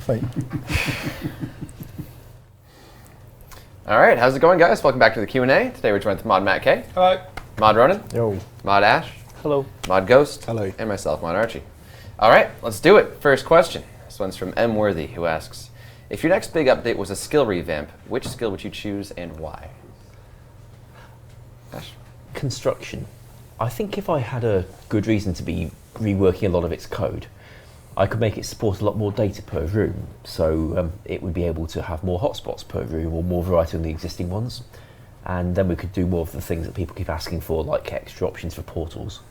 Sweet. All right, how's it going, guys? Welcome back to the Q&A. Today we're joined with Mod Matt K. Hello. Mod Ronan. Yo. Mod Ash. Hello. Mod Ghost. Hello. And myself, Mod Archie. All right, let's do it. First question. This one's from M. Worthy, who asks, if your next big update was a skill revamp, which skill would you choose and why? Ash? Construction. I think if I had a good reason to be reworking a lot of its code, I could make it support a lot more data per room, so it would be able to have more hotspots per room or more variety on the existing ones, and then we could do more of the things that people keep asking for, like extra options for portals.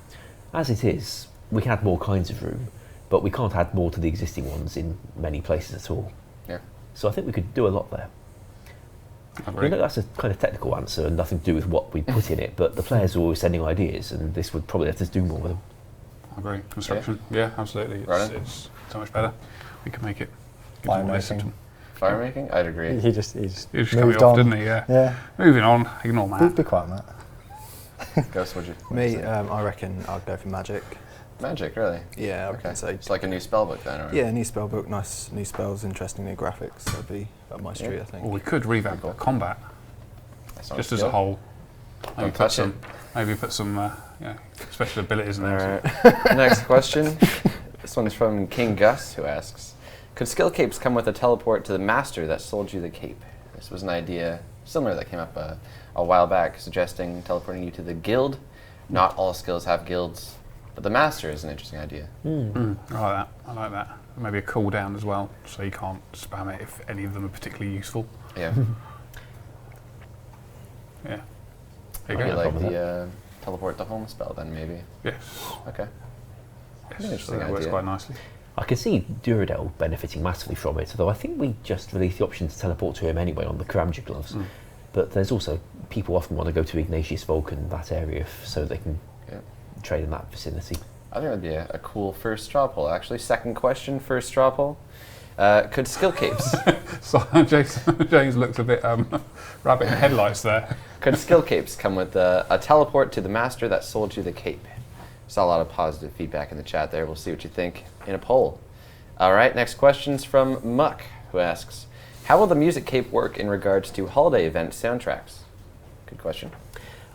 As it is, we can add more kinds of room, but we can't add more to the existing ones in many places at all. Yeah. So I think we could do a lot there. You know, that's a kind of technical answer and nothing to do with what we put in it, but the players are always sending ideas, and this would probably let us do more with them. I agree. Construction. Yeah, absolutely. It's so much better. We can make it. Fire making. Fire making? I'd agree. He just He cut me moved off, on. didn't he? Yeah. Yeah. Moving on. Ignore Matt. Be quiet, Matt. Ghost, what'd you Me, say? I reckon I'd go for magic. Magic, really? Yeah, I Okay. reckon so. It's like a new spellbook then, or? Yeah, new spell book, nice new spells, interesting new graphics. That'd be up my street, I think. Or we could revamp the combat That's not just a as skill. a whole. Don't touch it. Maybe put some special abilities in All there. right. Next question. This one's from King Gus, who asks, could skill capes come with a teleport to the master that sold you the cape? This was an idea similar that came up a while back, suggesting teleporting you to the guild. Not all skills have guilds, but the master is an interesting idea. I like that. I like that. Maybe a cooldown as well, so you can't spam it if any of them are particularly useful. Yeah. Yeah. There Maybe you go. like the teleport to home spell then, maybe. Yes. Okay. Yes. Interesting So that works idea. quite nicely. I can see Duradel benefiting massively from it, although I think we just released the option to teleport to him anyway on the Karamja gloves. But there's also, people often want to go to Ignatius Vulcan, that area, so they can trade in that vicinity. I think that'd be a cool first straw poll, actually. Second question, first straw poll. Could skill capes... So James looked a bit rabbit in headlights there. Could skill capes come with a teleport to the master that sold you the cape? Saw a lot of positive feedback in the chat there. We'll see what you think in a poll. All right, next question's from Muck, who asks, how will the music cape work in regards to holiday event soundtracks? Good question.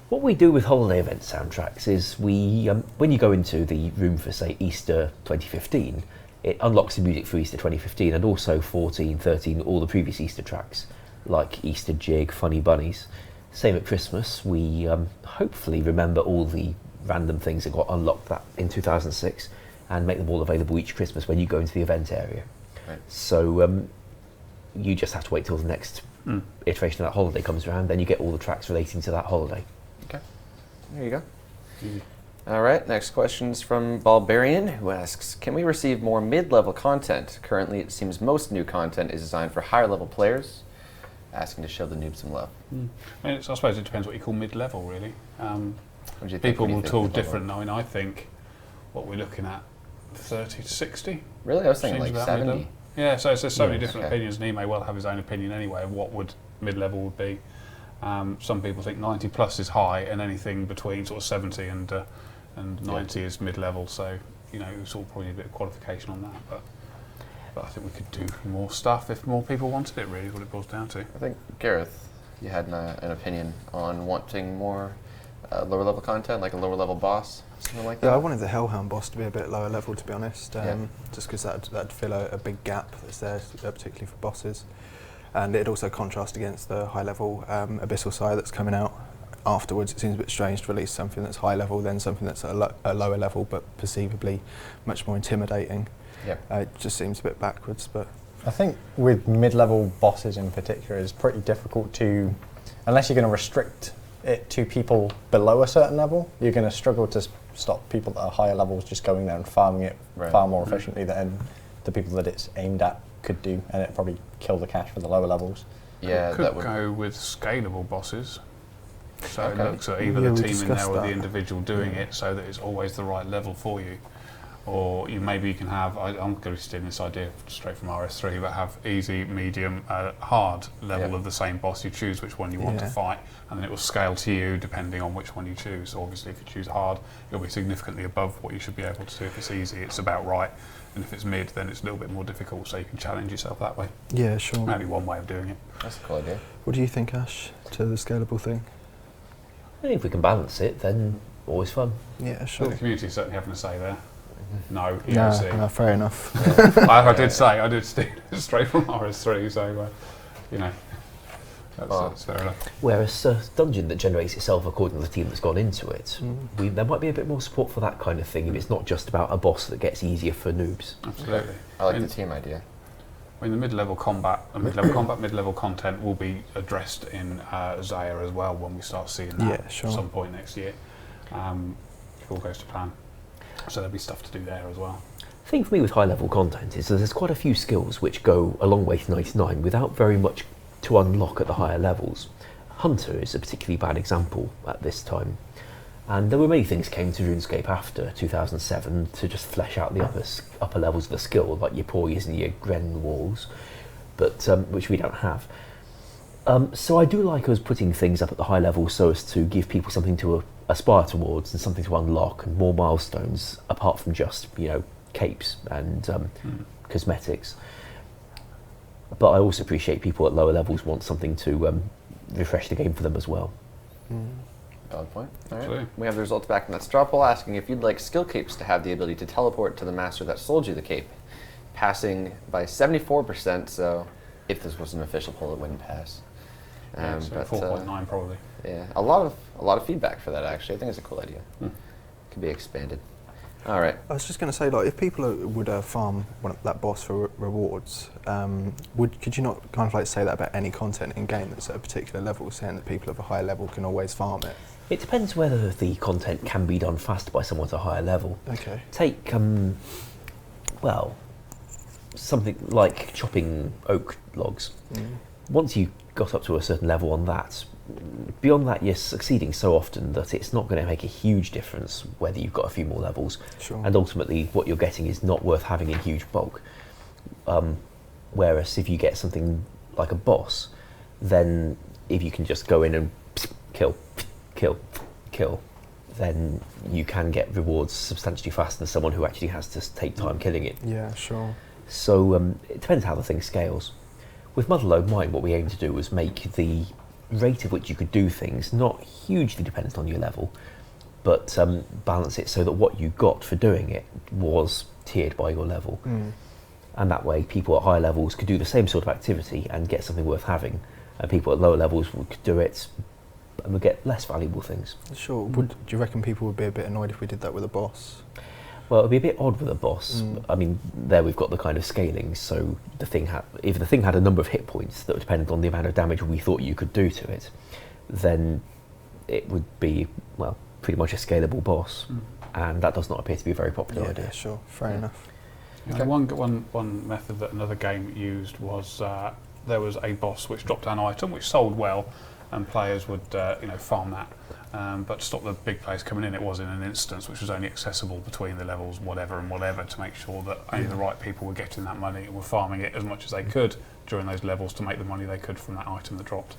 What we do with holiday event soundtracks is we, when you go into the room for, say, Easter 2015, it unlocks the music for Easter 2015 and also 14, 13, all the previous Easter tracks, like Easter Jig, Funny Bunnies. Same at Christmas, we hopefully remember all the random things that got unlocked that in 2006 and make them all available each Christmas when you go into the event area. Right. So you just have to wait till the next iteration of that holiday comes around, then you get all the tracks relating to that holiday. Okay, there you go. All right, next question's from Balbarian, who asks, can we receive more mid-level content? Currently, it seems most new content is designed for higher-level players, asking to show the noobs some love. I mean, I suppose it depends what you call mid-level, really. What do you think People when you will think talk mid-level? different. I mean, I think what we're looking at, 30 to 60. Really? I was thinking Seems like about 70. mid-level. Yeah, so there's so many different Okay. opinions, and he may well have his own opinion anyway of what would mid-level would be. Some people think 90 plus is high, and anything between sort of 70 and 90 is mid-level. So you know, sort of probably need a bit of qualification on that. But I think we could do more stuff if more people wanted it. Really, is what it boils down to. I think, Gareth, you had an opinion on wanting more lower-level content, like a lower-level boss, something like that? Yeah, I wanted the Hellhound Boss to be a bit lower level, to be honest, Yeah. just because that'd fill a big gap that's there, particularly for bosses. And it'd also contrast against the high-level Abyssal Sire that's coming out afterwards. It seems a bit strange to release something that's high-level, then something that's at a lower level, but perceivably much more intimidating. Yeah. It just seems a bit backwards, but... I think with mid-level bosses in particular, it's pretty difficult to, unless you're going to restrict it to people below a certain level, you're going to struggle to stop people that are higher levels just going there and farming it far more efficiently than the people that it's aimed at could do, and it'd probably kill the cache for the lower levels. Yeah, could that would go with scalable bosses. So Okay. it looks at either Yeah, the we team in there discussed or the that. individual doing it, so that it's always the right level for you. or maybe you can have, I'm going to be stealing this idea straight from RS3, but have easy, medium, hard level of the same boss. You choose which one you want to fight, and then it will scale to you depending on which one you choose. So obviously if you choose hard, you'll be significantly above what you should be able to do. If it's easy, it's about right, and if it's mid, then it's a little bit more difficult, so you can challenge yourself that way. Yeah, sure. Maybe one way of doing it. That's a cool idea. What do you think, Ash, to the scalable thing? If we can balance it, then always fun. Yeah, So sure. the community is certainly having a say there. No, No, EOC. no, fair enough. I did say, I did steal it straight from RS3, so, that's fair enough. Whereas a dungeon that generates itself according to the team that's gone into it, there might be a bit more support for that kind of thing if it's not just about a boss that gets easier for noobs. Absolutely. I like the team idea. I mean, the mid-level combat, mid-level content will be addressed in Zaya as well when we start seeing that at some point next year. If all goes to plan. So there'll be stuff to do there as well. The thing for me with high-level content is that there's quite a few skills which go a long way to 99 without very much to unlock at the higher levels. Hunter is a particularly bad example at this time. And there were many things came to RuneScape after 2007 to just flesh out the upper levels of the skill, like your poise and your Gren walls, but which we don't have. So I do like us putting things up at the high level so as to give people something to aspire towards and something to unlock and more milestones apart from just, capes and cosmetics. But I also appreciate people at lower levels want something to refresh the game for them as well. Valid point. All right. Absolutely. We have the results back in that straw poll asking if you'd like skill capes to have the ability to teleport to the master that sold you the cape. Passing by 74%, so if this was an official poll, it wouldn't pass. So 4.9 probably. Yeah, a lot of feedback for that actually. I think it's a cool idea. Could be expanded. All right. I was just going to say, like, if people would farm that boss for rewards, could you not kind of like say that about any content in game that's at a particular level, saying that people of a higher level can always farm it? It depends whether the content can be done faster by someone at a higher level. Okay. Take, something like chopping oak logs. Once you got up to a certain level on that, beyond that you're succeeding so often that it's not going to make a huge difference whether you've got a few more levels. Sure. And ultimately what you're getting is not worth having in huge bulk. Whereas if you get something like a boss, then if you can just go in and kill, then you can get rewards substantially faster than someone who actually has to take time killing it. Yeah, sure. So it depends how the thing scales. With Motherlode Mine, what we aimed to do was make the rate at which you could do things not hugely dependent on your level, but balance it so that what you got for doing it was tiered by your level. And that way people at higher levels could do the same sort of activity and get something worth having, and people at lower levels could do it and would get less valuable things. Sure. Do you reckon people would be a bit annoyed if we did that with a boss? Well, it'd be a bit odd with a boss. I mean, there we've got the kind of scaling, so if the thing had a number of hit points that were dependent on the amount of damage we thought you could do to it, then it would be, well, pretty much a scalable boss, and that does not appear to be a very popular idea. Yeah, sure. Fair enough. Okay. One method that another game used was there was a boss which dropped an item which sold well, and players would farm that. But to stop the big players coming in, it was in an instance which was only accessible between the levels whatever and whatever, to make sure that only the right people were getting that money and were farming it as much as they could during those levels to make the money they could from that item that dropped.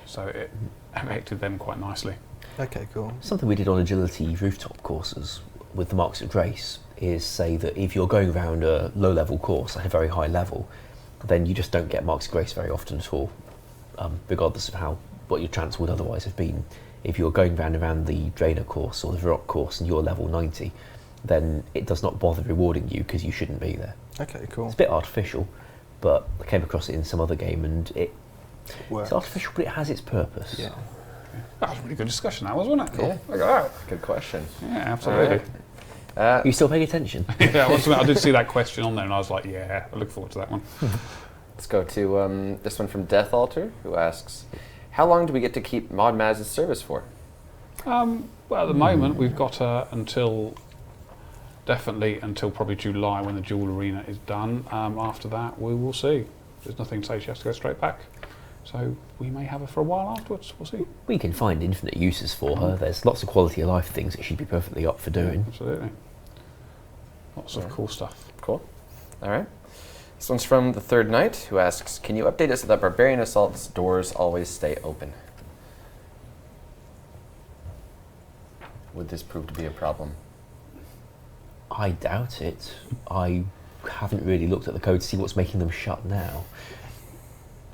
So it affected them quite nicely. Okay, cool. Something we did on agility rooftop courses with the Marks of Grace is say that if you're going around a low level course at a very high level, then you just don't get Marks of Grace very often at all, regardless of what your chance would otherwise have been. If you're going around the Drainer course or the Varrock course and you're level 90, then it does not bother rewarding you because you shouldn't be there. Okay, cool. It's a bit artificial, but I came across it in some other game and It's it's artificial, but it has its purpose. Yeah. That was a really good discussion, that was, wasn't it? Cool. Yeah. Look at Good question. that. Yeah, absolutely. Are you still paying attention? Yeah, I did see that question on there and I was like, yeah, I look forward to that one. Let's go to this one from Death Alter, who asks, how long do we get to keep Mod Maz's service for? Well, at the moment we've got until probably July when the Dual Arena is done. After that we will see. There's nothing to say she has to go straight back. So we may have her for a while afterwards, we'll see. We can find infinite uses for her. There's lots of quality of life things that she'd be perfectly up for doing. Absolutely. Lots of cool stuff. Cool. All right. This one's from the Third Knight, who asks, can you update us so that Barbarian Assault's doors always stay open? Would this prove to be a problem? I doubt it. I haven't really looked at the code to see what's making them shut now.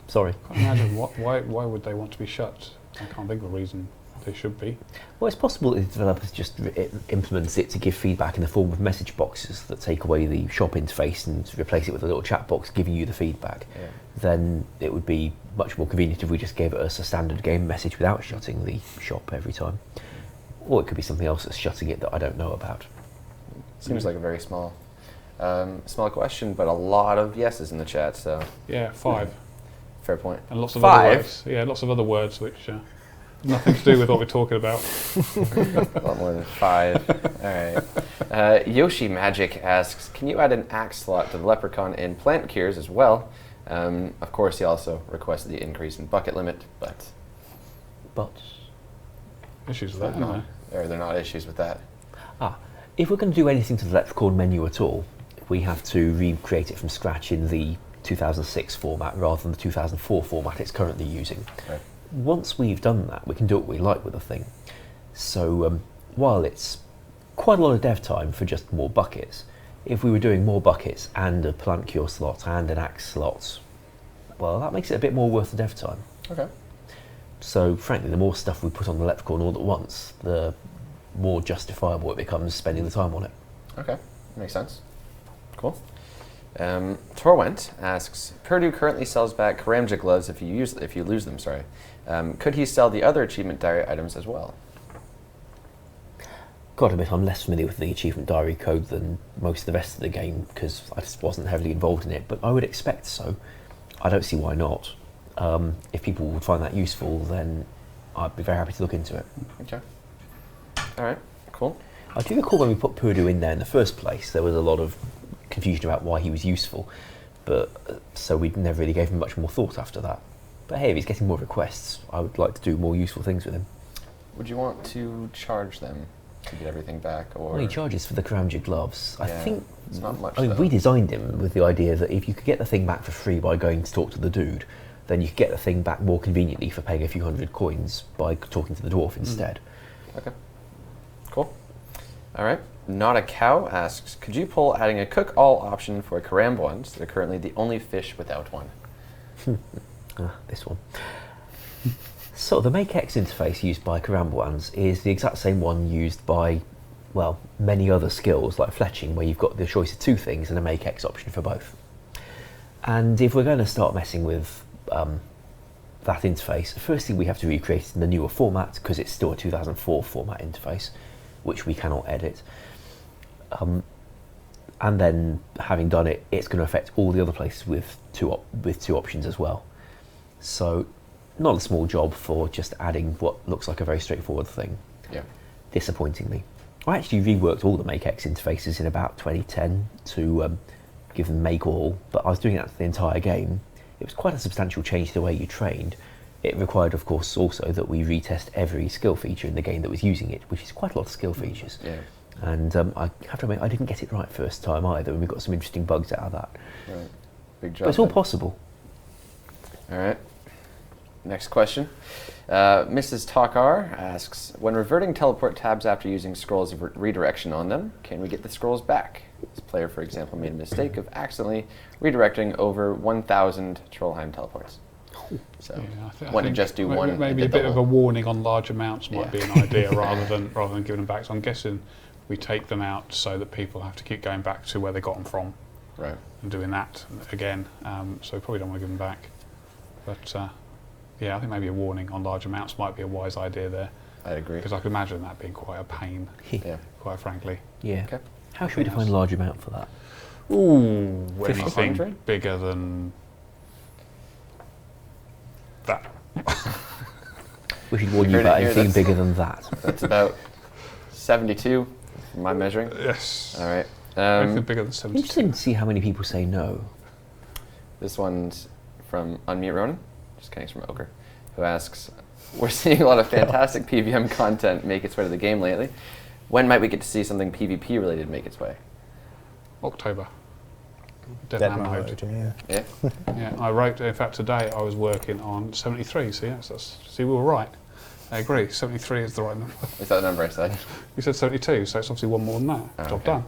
Sorry. I can't imagine why would they want to be shut? I can't think of a reason they should be. Well, it's possible that the developers just implements it to give feedback in the form of message boxes that take away the shop interface and replace it with a little chat box giving you the feedback. Yeah. Then it would be much more convenient if we just gave us a standard game message without shutting the shop every time. Or it could be something else that's shutting it that I don't know about. Seems like a very small question, but a lot of yeses in the chat, so Yeah, 5. fair point. And lots of 5? other words. Yeah, lots of other words which nothing to do with what we're talking about. A lot more than 5. All right. Yoshi Magic asks, can you add an axe slot to the Leprechaun in Plant Cures as well? Of course, he also requested the increase in bucket limit, but Issues with that, aren't there are not issues with that. if we're going to do anything to the Leprechaun menu at all, we have to recreate it from scratch in the 2006 format rather than the 2004 format it's currently using. Right. Once we've done that, we can do what we like with the thing. So while it's quite a lot of dev time for just more buckets, if we were doing more buckets and a plant cure slot and an axe slot, well, that makes it a bit more worth the dev time. Okay. So frankly, the more stuff we put on the Leprechaun all at once, the more justifiable it becomes spending the time on it. Okay, makes sense. Cool. Torwent asks, Purdue currently sells back Karamja gloves if you lose them. Sorry. Could he sell the other achievement diary items as well? Got to admit, I'm less familiar with the achievement diary code than most of the rest of the game because I just wasn't heavily involved in it, but I would expect so. I don't see why not. If people would find that useful, then I'd be very happy to look into it. Okay. All right, cool. I do recall when we put Purdue in there in the first place, there was a lot of confusion about why he was useful, but so we never really gave him much more thought after that. But hey, if he's getting more requests, I would like to do more useful things with him. Would you want to charge them to get everything back, or? Well, he charges for the Karamja gloves. Yeah, I think it's not much. I mean, though. we designed him with the idea that if you could get the thing back for free by going to talk to the dude, then you could get the thing back more conveniently for paying a few hundred coins by talking to the dwarf instead. Okay. Cool. All right. Not a Cow asks, could you pull adding a cook all option for Karambwans? They're currently the only fish without one. This one. So the MakeX interface used by Karambwans is the exact same one used by, well, many other skills like fletching, where you've got the choice of two things and a MakeX option for both. And if we're going to start messing with that interface, firstly we have to recreate it in the newer format because it's still a 2004 format interface, which we cannot edit. And then, having done it, it's going to affect all the other places with two options as well. So, not a small job for just adding what looks like a very straightforward thing. Yeah. Disappointingly, I actually reworked all the MakeX interfaces in about 2010 to give them make all, but I was doing that for the entire game. It was quite a substantial change to the way you trained. It required, of course, also that we retest every skill feature in the game that was using it, which is quite a lot of skill features. Yeah. And I have to admit, I didn't get it right first time either, and we got some interesting bugs out of that. Right. Big job. But it's all then. possible. All right. Next question. Mrs. Talkar asks, when reverting teleport tabs after using scrolls of redirection on them, can we get the scrolls back? This player, for example, made a mistake of accidentally redirecting over 1,000 Trollheim teleports. So, I want to think just do one. Maybe a bit of a warning on large amounts might be an idea rather than giving them back. So I'm guessing we take them out so that people have to keep going back to where they got them from, Right. and doing that again. So we probably don't want to give them back. But yeah, I think maybe a warning on large amounts might be a wise idea there, I'd agree. because I can imagine that being quite a pain, Yeah. quite frankly. Yeah. Okay. How should we define large amount for that? Ooh, 50, anything 100? bigger than that. We should warn you heard it about here, anything that's- bigger than that. That's about 72 from my measuring. Yes. All right. Anything bigger than 72. Interesting to see how many people say no. This one's from Unmute Ronan, just kidding, it's from Ochre, who asks, we're seeing a lot of fantastic PVM content make its way to the game lately. When might we get to see something PvP related make its way? October. Dead Dead Man Man Mode. Mode, yeah. Yeah. Yeah, I wrote, in fact today I was working on 73, see, see we were right. I agree, 73 is the right number. Is that the number I said? You said 72, so it's obviously one more than that. Oh, Job okay. done.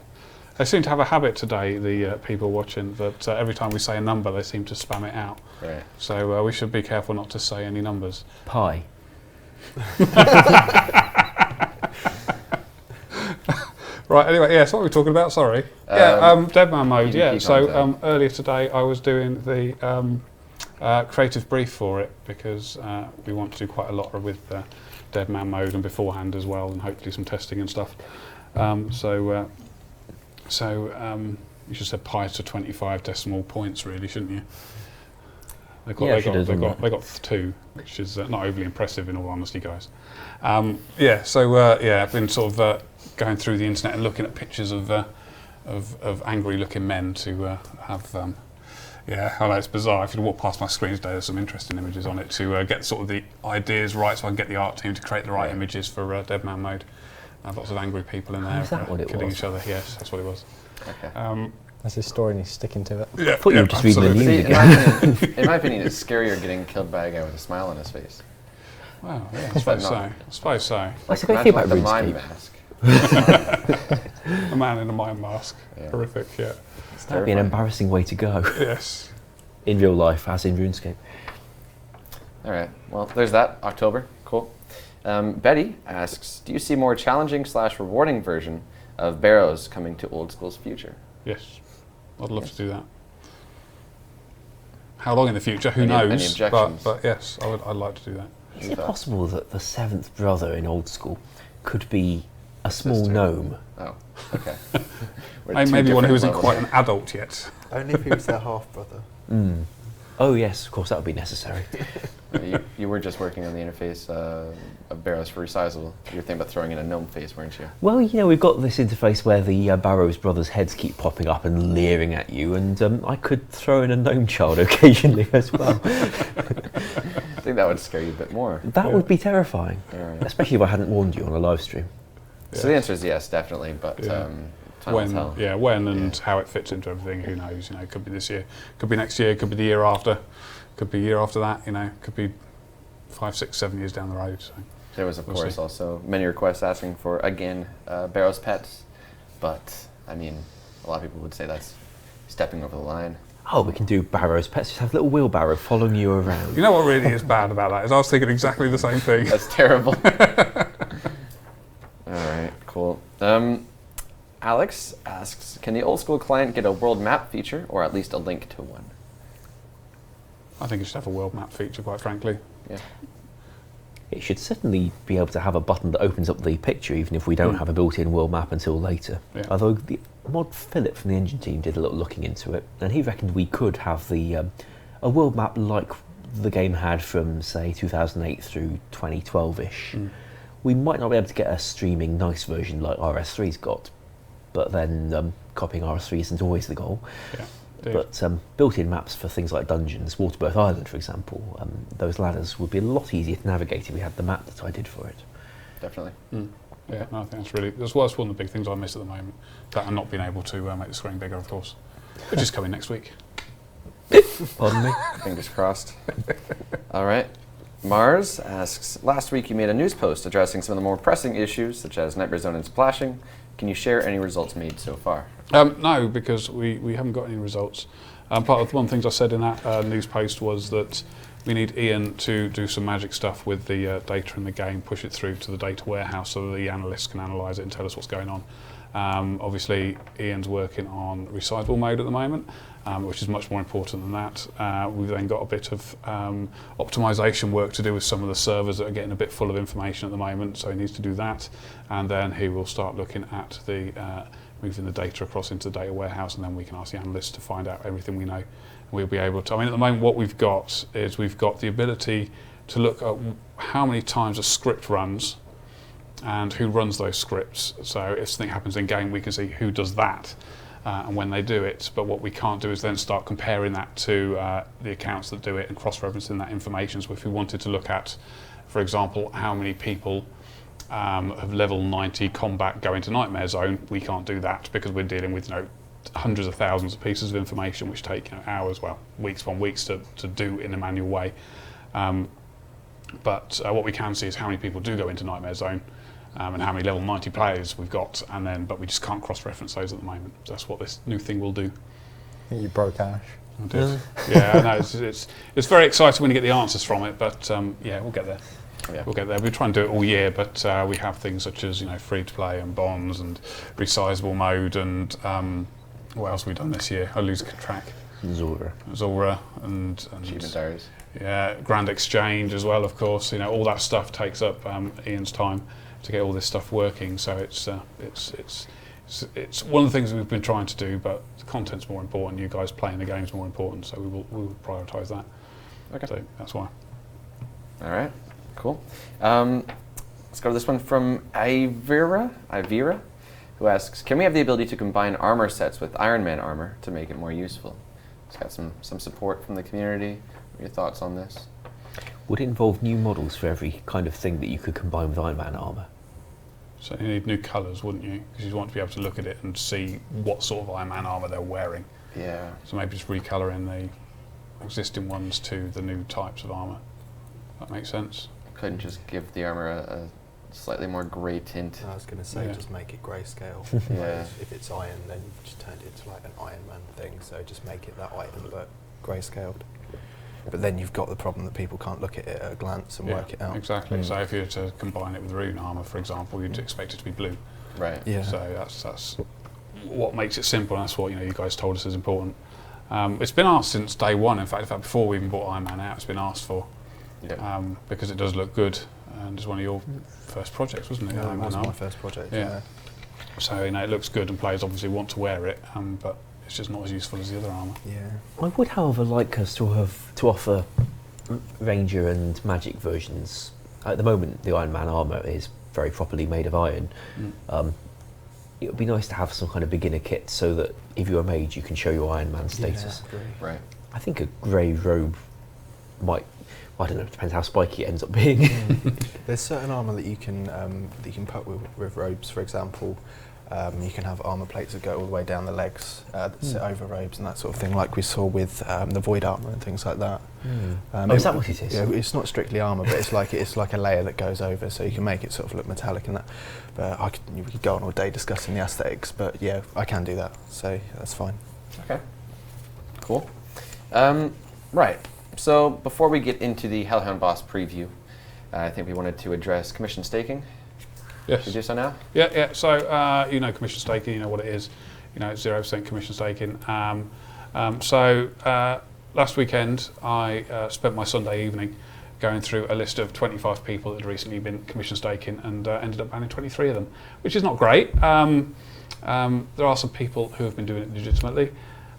They seem to have a habit today, the people watching, that every time we say a number they seem to spam it out. Right. So we should be careful not to say any numbers. Pi. Right, anyway, yeah, so what were we talking about? Sorry. Dead Man Mode, yeah. PvP So content. earlier today I was doing the creative brief for it because we want to do quite a lot with Dead Man Mode and beforehand as well, and hopefully some testing and stuff. So you should set pi to 25 decimal points, really, shouldn't you? They got 2, which is not overly impressive in all honesty, guys. I've been sort of going through the internet and looking at pictures of angry-looking men to have. I know it's bizarre. If you walk past my screen today, there's some interesting images on it to get sort of the ideas right, so I can get the art team to create the right images for Dead Man Mode. I have lots of angry people in there is that what it killing was? each other. Yes, that's what it was. Okay. That's his story and he's sticking to it. Yeah, I thought you were just reading the absolutely. news See, again. in my opinion, it's scarier getting killed by a guy with a smile on his face. Wow, yeah, I suppose not. so. I suppose so. That's a great thing Imagine about like the mime RuneScape. mask. A man in a mime mask. Yeah. Horrific, yeah. That'd be an embarrassing way to go Yes. in real life, as in RuneScape. All right. Well, there's that. October. Cool. Betty asks, do you see more challenging / rewarding version of Barrows coming to Old School's future? Yes. I'd love to do that. How long in the future? Who Any knows? objections? But yes, I'd like to do that. Is it possible that the 7th brother in Old School could be a small Sister. gnome? Oh, okay. We're at two Maybe one who different isn't levels. quite an adult yet. Only if he was their half brother. Oh yes, of course that would be necessary. You were just working on the interface of Barrows for resizable. You were thinking about throwing in a gnome face, weren't you? Well, you know, we've got this interface where the Barrows brothers' heads keep popping up and leering at you, and I could throw in a gnome child occasionally as well. I think that would scare you a bit more. That would be terrifying, All right. especially if I hadn't warned you on a live stream. So the answer is yes, definitely, but Yeah. time will tell. When and how it fits into everything, who knows? You know, it could be this year, could be next year, could be the year after, could be year after that. You know, could be 5, 6, 7 years down the road. So. There was, of We'll course, see. also many requests asking for, again, Barrows pets, but, I mean, a lot of people would say that's stepping over the line. Oh, we can do Barrows pets. Just have a little wheelbarrow following you around. You know what really is bad about that is I was thinking exactly the same thing. That's terrible. All right, cool. Alex asks, can the Old School client get a world map feature, or at least a link to one? I think it should have a world map feature, quite frankly. Yeah. It should certainly be able to have a button that opens up the picture, even if we don't have a built-in world map until later. Yeah. Although the mod Philip from the engine team did a little looking into it, and he reckoned we could have the a world map like the game had from, say, 2008 through 2012-ish. We might not be able to get a streaming nice version like RS3's got, but then copying RS3 isn't always the goal. Yeah. Indeed. But built-in maps for things like dungeons, Waterbirth Island, for example, those ladders would be a lot easier to navigate if we had the map that I did for it. Definitely. Yeah, no, I think that's one of the big things I miss at the moment. That and not being able to make the screen bigger, of course, which is coming next week. Pardon me? Fingers crossed. All right. Mars asks, last week you made a news post addressing some of the more pressing issues, such as Nightmare Zone and splashing. Can you share any results made so far? No, because we haven't got any results. Part of one of the things I said in that news post was that we need Ian to do some magic stuff with the data in the game, push it through to the data warehouse so that the analysts can analyse it and tell us what's going on. Obviously, Ian's working on resizable mode at the moment, which is much more important than that. We've then got a bit of optimization work to do with some of the servers that are getting a bit full of information at the moment, so he needs to do that. And then he will start looking at the moving the data across into the data warehouse, and then we can ask the analysts to find out everything we know. We'll be able to, I mean, at the moment what we've got is we've got the ability to look at how many times a script runs and who runs those scripts. So if something happens in game, we can see who does that and when they do it. But what we can't do is then start comparing that to the accounts that do it and cross-referencing that information. So if we wanted to look at, for example, how many people have level 90 combat go into Nightmare Zone, we can't do that because we're dealing with, hundreds of thousands of pieces of information which take hours, well, weeks upon weeks to do in a manual way. But what we can see is how many people do go into Nightmare Zone and how many level 90 players we've got, but we just can't cross-reference those at the moment. So that's what this new thing will do. I think you broke Ash. I did. Yeah, I know, it's very exciting when you get the answers from it, but yeah, we'll get there. Yeah. We'll get there. We try and do it all year, but we have things such as free to play and bonds and resizable mode and what else have we done this year? I lose track. Zora and Achievement diaries. Yeah, Grand Exchange as well, of course. All that stuff takes up Ian's time to get all this stuff working. So it's one of the things we've been trying to do, but the content's more important. You guys playing the game's more important, so we will prioritise that. Okay. So that's why. All right. Cool. Let's go to this one from Ivira, who asks, can we have the ability to combine armor sets with Iron Man armor to make it more useful? It's got some support from the community. What are your thoughts on this? Would it involve new models for every kind of thing that you could combine with Iron Man armor? So you need new colours, wouldn't you? Because you want to be able to look at it and see what sort of Iron Man armour they're wearing. Yeah. So maybe just recolouring the existing ones to the new types of armour. That makes sense? Couldn't just give the armor a slightly more grey tint. I was going to say, Yeah. just make it grayscale. Yeah. If it's iron, then you just turn it into like an Iron Man thing. So just make it that item, but grayscaled. But then you've got the problem that people can't look at it at a glance and work it out. Exactly. So if you were to combine it with rune armour, for example, you'd expect it to be blue. Right. Yeah. So that's what makes it simple. And that's what you guys told us is important. It's been asked since day one. In fact, before we even bought Iron Man out, it's been asked for. Yeah. Because it does look good, and it's one of your first projects, wasn't it? Yeah, Iron that was Man my armour? first project. Yeah. So it looks good, and players obviously want to wear it, but it's just not as useful as the other armour. Yeah. I would, however, like us to offer Ranger and Magic versions. At the moment, the Iron Man armour is very properly made of iron. It would be nice to have some kind of beginner kit so that if you're a mage, you can show your Iron Man status. Yeah, Right. I think a grey robe might. I don't know. It depends how spiky it ends up being. There's certain armour that you can put with robes. For example, you can have armour plates that go all the way down the legs that sit over robes and that sort of thing, like we saw with the void armour and things like that. Is that what it is? Yeah, it's not strictly armour, but it's like a layer that goes over, so you can make it sort of look metallic and that. But we could go on all day discussing the aesthetics, but yeah, I can do that, so that's fine. Okay. Cool. Right. So before we get into the Hellhound Boss preview, I think we wanted to address commission staking. Yes. Should we do so now? Yeah. So commission staking, you know what it is. It's 0% commission staking. Last weekend I spent my Sunday evening going through a list of 25 people that had recently been commission staking and ended up banning 23 of them, which is not great. There are some people who have been doing it legitimately,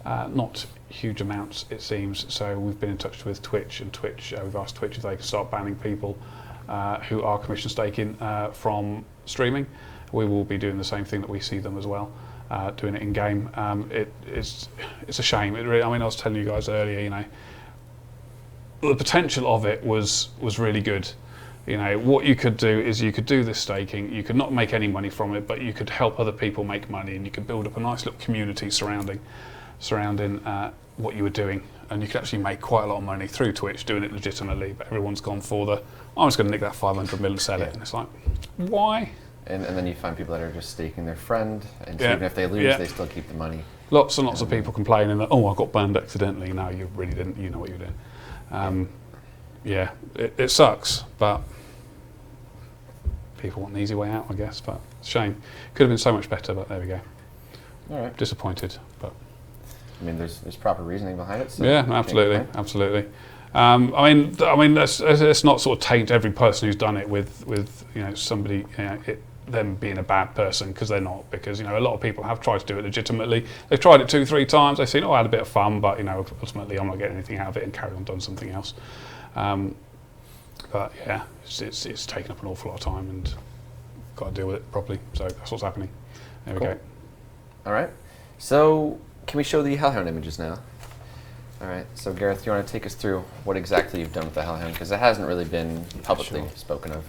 not huge amounts it seems. So we've been in touch with Twitch, and we've asked Twitch if they can start banning people who are commission staking from streaming. We will be doing the same thing that we see them as well, doing it in game. It's a shame. I was telling you guys earlier, the potential of it was really good. What you could do is you could do this staking. You could not make any money from it, but you could help other people make money, and you could build up a nice little community surrounding what you were doing, and you could actually make quite a lot of money through Twitch doing it legitimately. But everyone's gone for I'm just going to nick that 500 mil and sell it, and it's like, why? And then you find people that are just staking their friend, and so even if they lose, they still keep the money. Lots and lots of people complaining that, I got banned accidentally. No, you really didn't. You know what you're doing. It sucks, but people want an easy way out, I guess. But it's a shame. Could have been so much better, but there we go. All right. Disappointed, but. There's proper reasoning behind it. So yeah, absolutely. Let's not sort of taint every person who's done it with somebody them being a bad person, because they're not. Because a lot of people have tried to do it legitimately. They've tried it 2-3 times. They've seen, I had a bit of fun, but ultimately I'm not getting anything out of it, and carry on doing something else. But yeah, it's taken up an awful lot of time, and got to deal with it properly. So that's what's happening. There we go. All right. So can we show the Hellhound images now? All right. So Gareth, do you want to take us through what exactly you've done with the Hellhound? Because it hasn't really been publicly spoken of.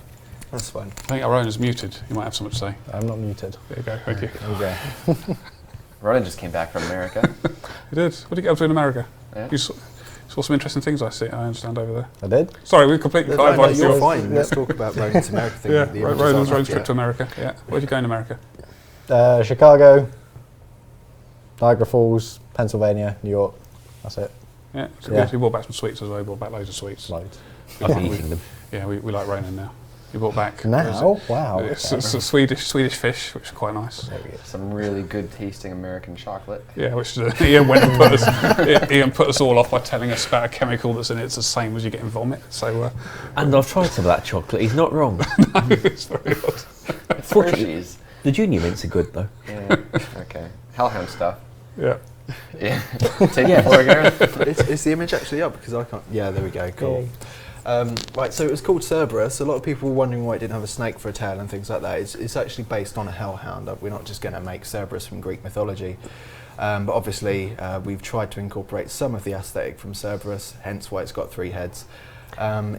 That's fine. I think our owner's muted. You might have something to say. I'm not muted. There you go. Thank you. Okay. Ronan just came back from America. You did. What did you get up to in America? Yeah. You saw some interesting things. I understand over there. I did. Sorry, we completely No, divided you're you. fine. Let's talk about Ronan's America thing. Yeah, The images Ronan's aren't up trip yet. to America. Yeah. Where'd you go in America? Chicago, Niagara Falls, Pennsylvania, New York. That's it. Yeah. So Yeah. we brought back some sweets as well. We brought back loads of sweets. Loads. I've been eating them. Yeah, we like Ronan now. You brought back Now? Wow. It's okay. Swedish fish, which is quite nice. There we go. Some really good tasting American chocolate. Yeah, which Ian went and put us. Ian put us all off by telling us about a chemical that's in it. It's the same as you get in vomit. So And I've tried some of that chocolate. He's not wrong. it's very odd. It's Hershey's. The junior mints are good though. Yeah. Okay. Hellhound stuff. Yeah. Yeah. Take it forward, Gareth. Is the image actually up? Because I can't. Yeah, there we go. Cool. Right, so it was called Cerberus. A lot of people were wondering why it didn't have a snake for a tail and things like that. It's actually based on a hellhound. We're not just going to make Cerberus from Greek mythology. But obviously, we've tried to incorporate some of the aesthetic from Cerberus, hence why it's got 3 heads.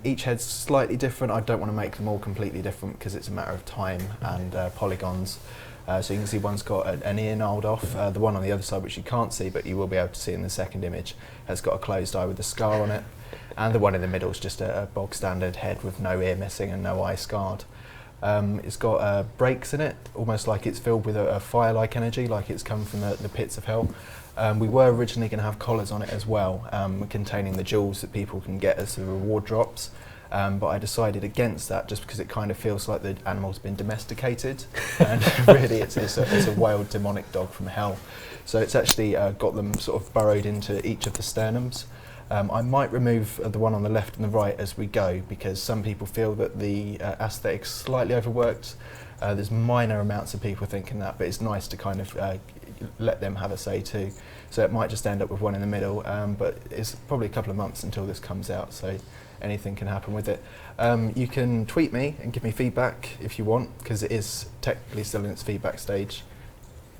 Each head's slightly different. I don't want to make them all completely different because it's a matter of time and polygons. So you can see one's got an ear gnarled off. The one on the other side, which you can't see, but you will be able to see in the second image, has got a closed eye with a scar on it. And the one in the middle is just a bog standard head with no ear missing and no eye scarred. It's got breaks in it, almost like it's filled with a fire-like energy, like it's come from the pits of hell. We were originally going to have collars on it as well, containing the jewels that people can get as the reward drops. But I decided against that just because it kind of feels like the animal's been domesticated. And really it's a wild demonic dog from hell. So it's actually got them sort of burrowed into each of the sternums. I might remove the one on the left and the right as we go because some people feel that the aesthetic's slightly overworked. There's minor amounts of people thinking that, but it's nice to kind of let them have a say too. So it might just end up with one in the middle, but it's probably a couple of months until this comes out, so anything can happen with it. You can tweet me and give me feedback if you want, because it is technically still in its feedback stage.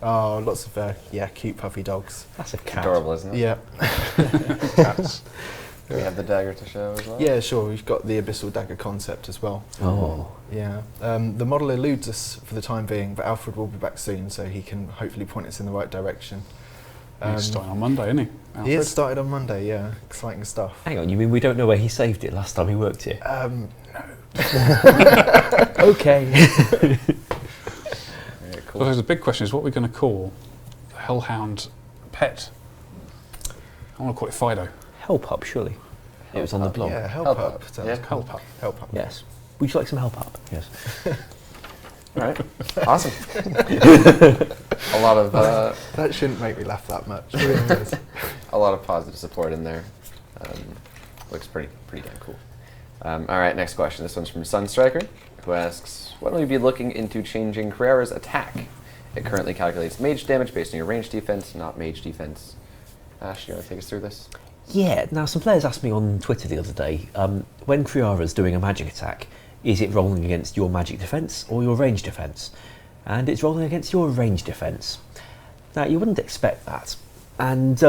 Oh, lots of cute puffy dogs. That's a cat. Adorable, isn't it? Yeah. Cats. Do we have the dagger to show as well? Yeah, sure. We've got the Abyssal Dagger concept as well. Oh. Yeah. The model eludes us for the time being, but Alfred will be back soon, so he can hopefully point us in the right direction. He's starting on Monday, isn't he? He Alfred? has started on Monday, yeah. Exciting stuff. Hang on, you mean we don't know where he saved it last time he worked here? No. Okay. Very So cool. the big question is what we're going to call the Hellhound pet. I want to call it Fido. Help up, surely. It was on the blog. Yeah, help Help up. up. Sounds Yeah. cool. Help up. Help up. Yes. Would you like some help up? Yes. All right. Awesome. A lot of That shouldn't make me laugh that much. But it does. a lot of positive support in there. Looks pretty damn cool. All right, next question. This one's from Sunstriker, who asks, when will you be looking into changing Carrera's attack? It currently calculates mage damage based on your range defense, not mage defense. Ash, you want to take us through this? Yeah, now some players asked me on Twitter the other day, when Kriara's doing a magic attack, is it rolling against your magic defense or your range defense? And it's rolling against your range defense. Now, you wouldn't expect that. And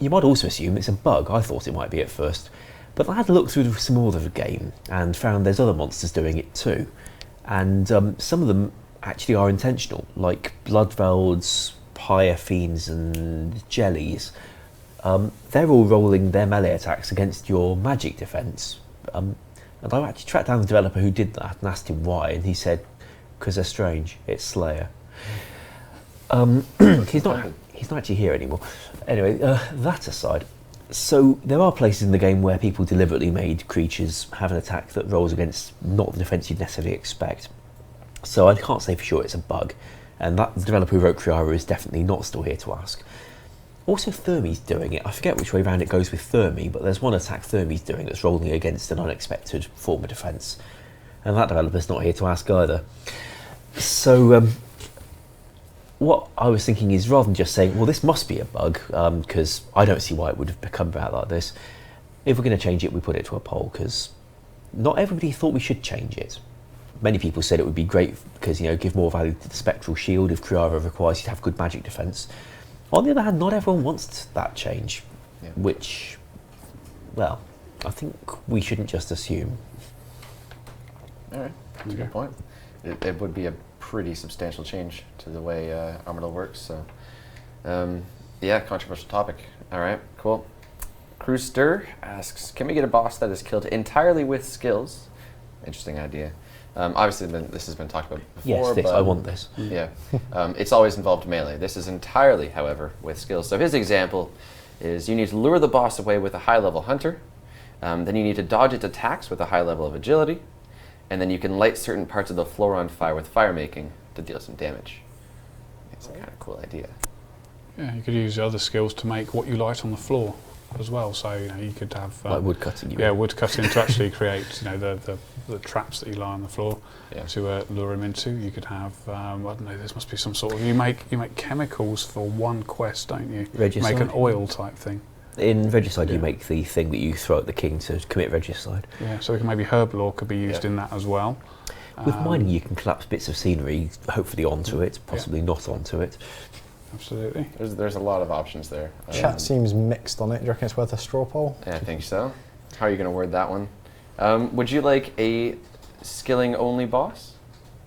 you might also assume it's a bug. I thought it might be at first. But I had a look through some more of the game and found there's other monsters doing it too. And some of them actually are intentional, like Bloodvelds, Pyre Fiends and Jellies. They're all rolling their melee attacks against your magic defense. And I actually tracked down the developer who did that and asked him why, and he said, because they're strange, it's Slayer. He's not actually here anymore. Anyway, that aside, so there are places in the game where people deliberately made creatures have an attack that rolls against not the defense you'd necessarily expect. So I can't say for sure it's a bug, and that the developer who wrote Kriara is definitely not still here to ask. Also, Thermie's doing it. I forget which way round it goes with Thermie, but there's one attack Thermie's doing that's rolling against an unexpected form of defence. And that developer's not here to ask either. So, what I was thinking is, rather than just saying, well, this must be a bug, because I don't see why it would have become about like this, if we're going to change it, we put it to a poll, because not everybody thought we should change it. Many people said it would be great because, give more value to the Spectral Shield if Kriara requires you to have good magic defence. On the other hand, not everyone wants that change, Yeah. which, well, I think we shouldn't just assume. All right, that's a good point. It would be a pretty substantial change to the way Armadyl works, so Yeah, controversial topic. All right, cool. Crewster asks, can we get a boss that is killed entirely with skills? Interesting idea. Obviously, this has been talked about before. Yes, I want this. Yeah, it's always involved melee. This is entirely, however, with skills. So his example is you need to lure the boss away with a high-level hunter. Then you need to dodge its attacks with a high level of agility. And then you can light certain parts of the floor on fire with fire making to deal some damage. It's a kind of cool idea. Yeah, you could use the other skills to make what you light on the floor as well. So you could have Like wood cutting. You yeah, mean. wood cutting to actually create the traps that you lie on the floor to lure him into. You could have I don't know. There must be some sort of you make chemicals for one quest, don't you? Regicide? Make an oil type thing. In Regicide, you make the thing that you throw at the king to commit Regicide. Yeah, so maybe herb lore could be used in that as well. With mining, you can collapse bits of scenery, hopefully onto it, possibly not onto it. Absolutely. There's a lot of options there. Chat seems mixed on it. Do you reckon it's worth a straw poll? Yeah, I think so. How are you going to word that one? Would you like a skilling only boss?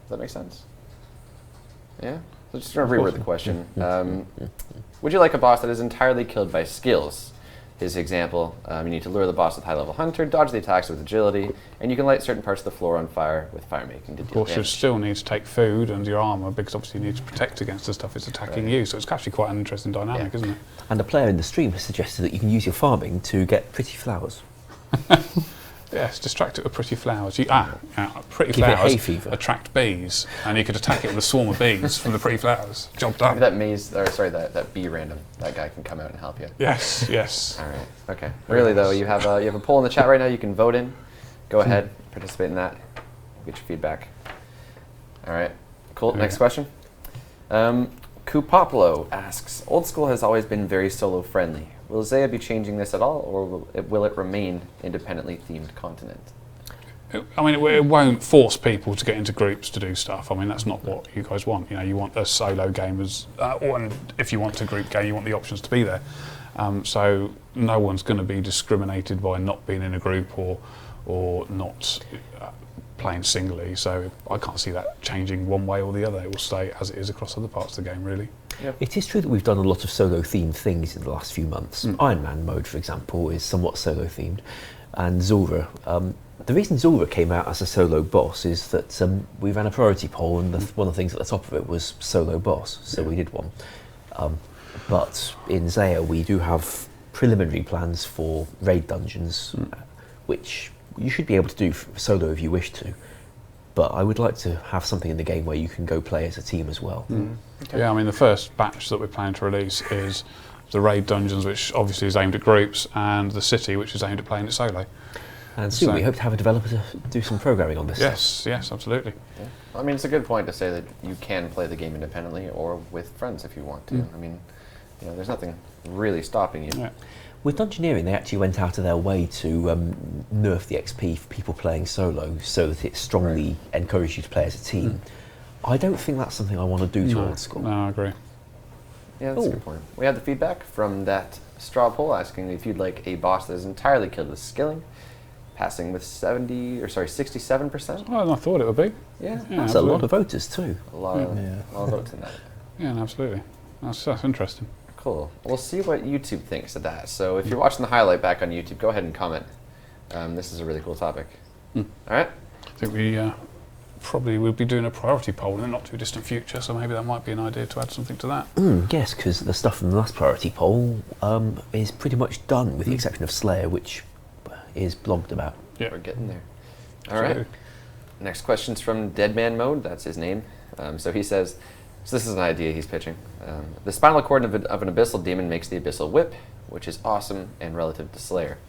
Does that make sense? Yeah? So just going to reword the question. Would you like a boss that is entirely killed by skills? His example, you need to lure the boss with high-level hunter, dodge the attacks with agility, and you can light certain parts of the floor on fire with fire making to deal Of course, you damage. still need to take food and your armour because obviously you need to protect against the stuff it's attacking you. So it's actually quite an interesting dynamic, isn't it? And a player in the stream has suggested that you can use your farming to get pretty flowers. Yes, distract it with pretty flowers. Pretty Give it hay flowers fever. attract bees, and you could attack it with a swarm of bees from the pretty flowers. Job done. Maybe that bee random, that guy can come out and help you. Yes, yes. All right. Okay. Really though, you have a poll in the chat right now. You can vote in. Go ahead, participate in that. Get your feedback. All right. Cool. Yeah. Next question. Kupoplo asks, Old School has always been very solo friendly. Will Zaya be changing this at all, or will it remain independently themed continent? I mean, it won't force people to get into groups to do stuff. I mean, that's not what you guys want. You want a solo gamers, or if you want a group game, you want the options to be there. So no one's going to be discriminated by not being in a group or not playing singly. So I can't see that changing one way or the other. It will stay as it is across other parts of the game, really. Yep. It is true that we've done a lot of solo-themed things in the last few months. Iron Man mode, for example, is somewhat solo-themed. And Zulra. The reason Zulra came out as a solo boss is that we ran a priority poll, and one of the things at the top of it was solo boss, so we did one. But in Zaya, we do have preliminary plans for raid dungeons, which you should be able to do solo if you wish to. But I would like to have something in the game where you can go play as a team as well. Okay. Yeah, I mean, the first batch that we're planning to release is the raid dungeons, which obviously is aimed at groups, and the city, which is aimed at playing it solo. And soon we hope to have a developer to do some programming on this. Yes, absolutely. Yeah. I mean, it's a good point to say that you can play the game independently or with friends if you want to. I mean, there's nothing really stopping you. Yeah. With Dungeoneering, they actually went out of their way to nerf the XP for people playing solo so that it strongly encouraged you to play as a team. I don't think that's something I want to do to Old School. No, I agree. Yeah, that's a good point. We had the feedback from that straw poll asking if you'd like a boss that is entirely killed with skilling, passing with 67%. Well, I thought it would be. Yeah, That's a lot of voters too. a lot of votes in that. Yeah, absolutely. That's interesting. Cool. We'll see what YouTube thinks of that. So if you're watching the highlight back on YouTube, go ahead and comment. This is a really cool topic. All right. I think we probably will be doing a priority poll in the not too distant future, so maybe that might be an idea to add something to that. Yes, because the stuff from the last priority poll is pretty much done, with the exception of Slayer, which is blogged about. Yeah, We're getting there. All right. Next question's from Deadman Mode. That's his name. So he says, so this is an idea he's pitching. The spinal cord of an abyssal demon makes the abyssal whip, which is awesome and relative to Slayer.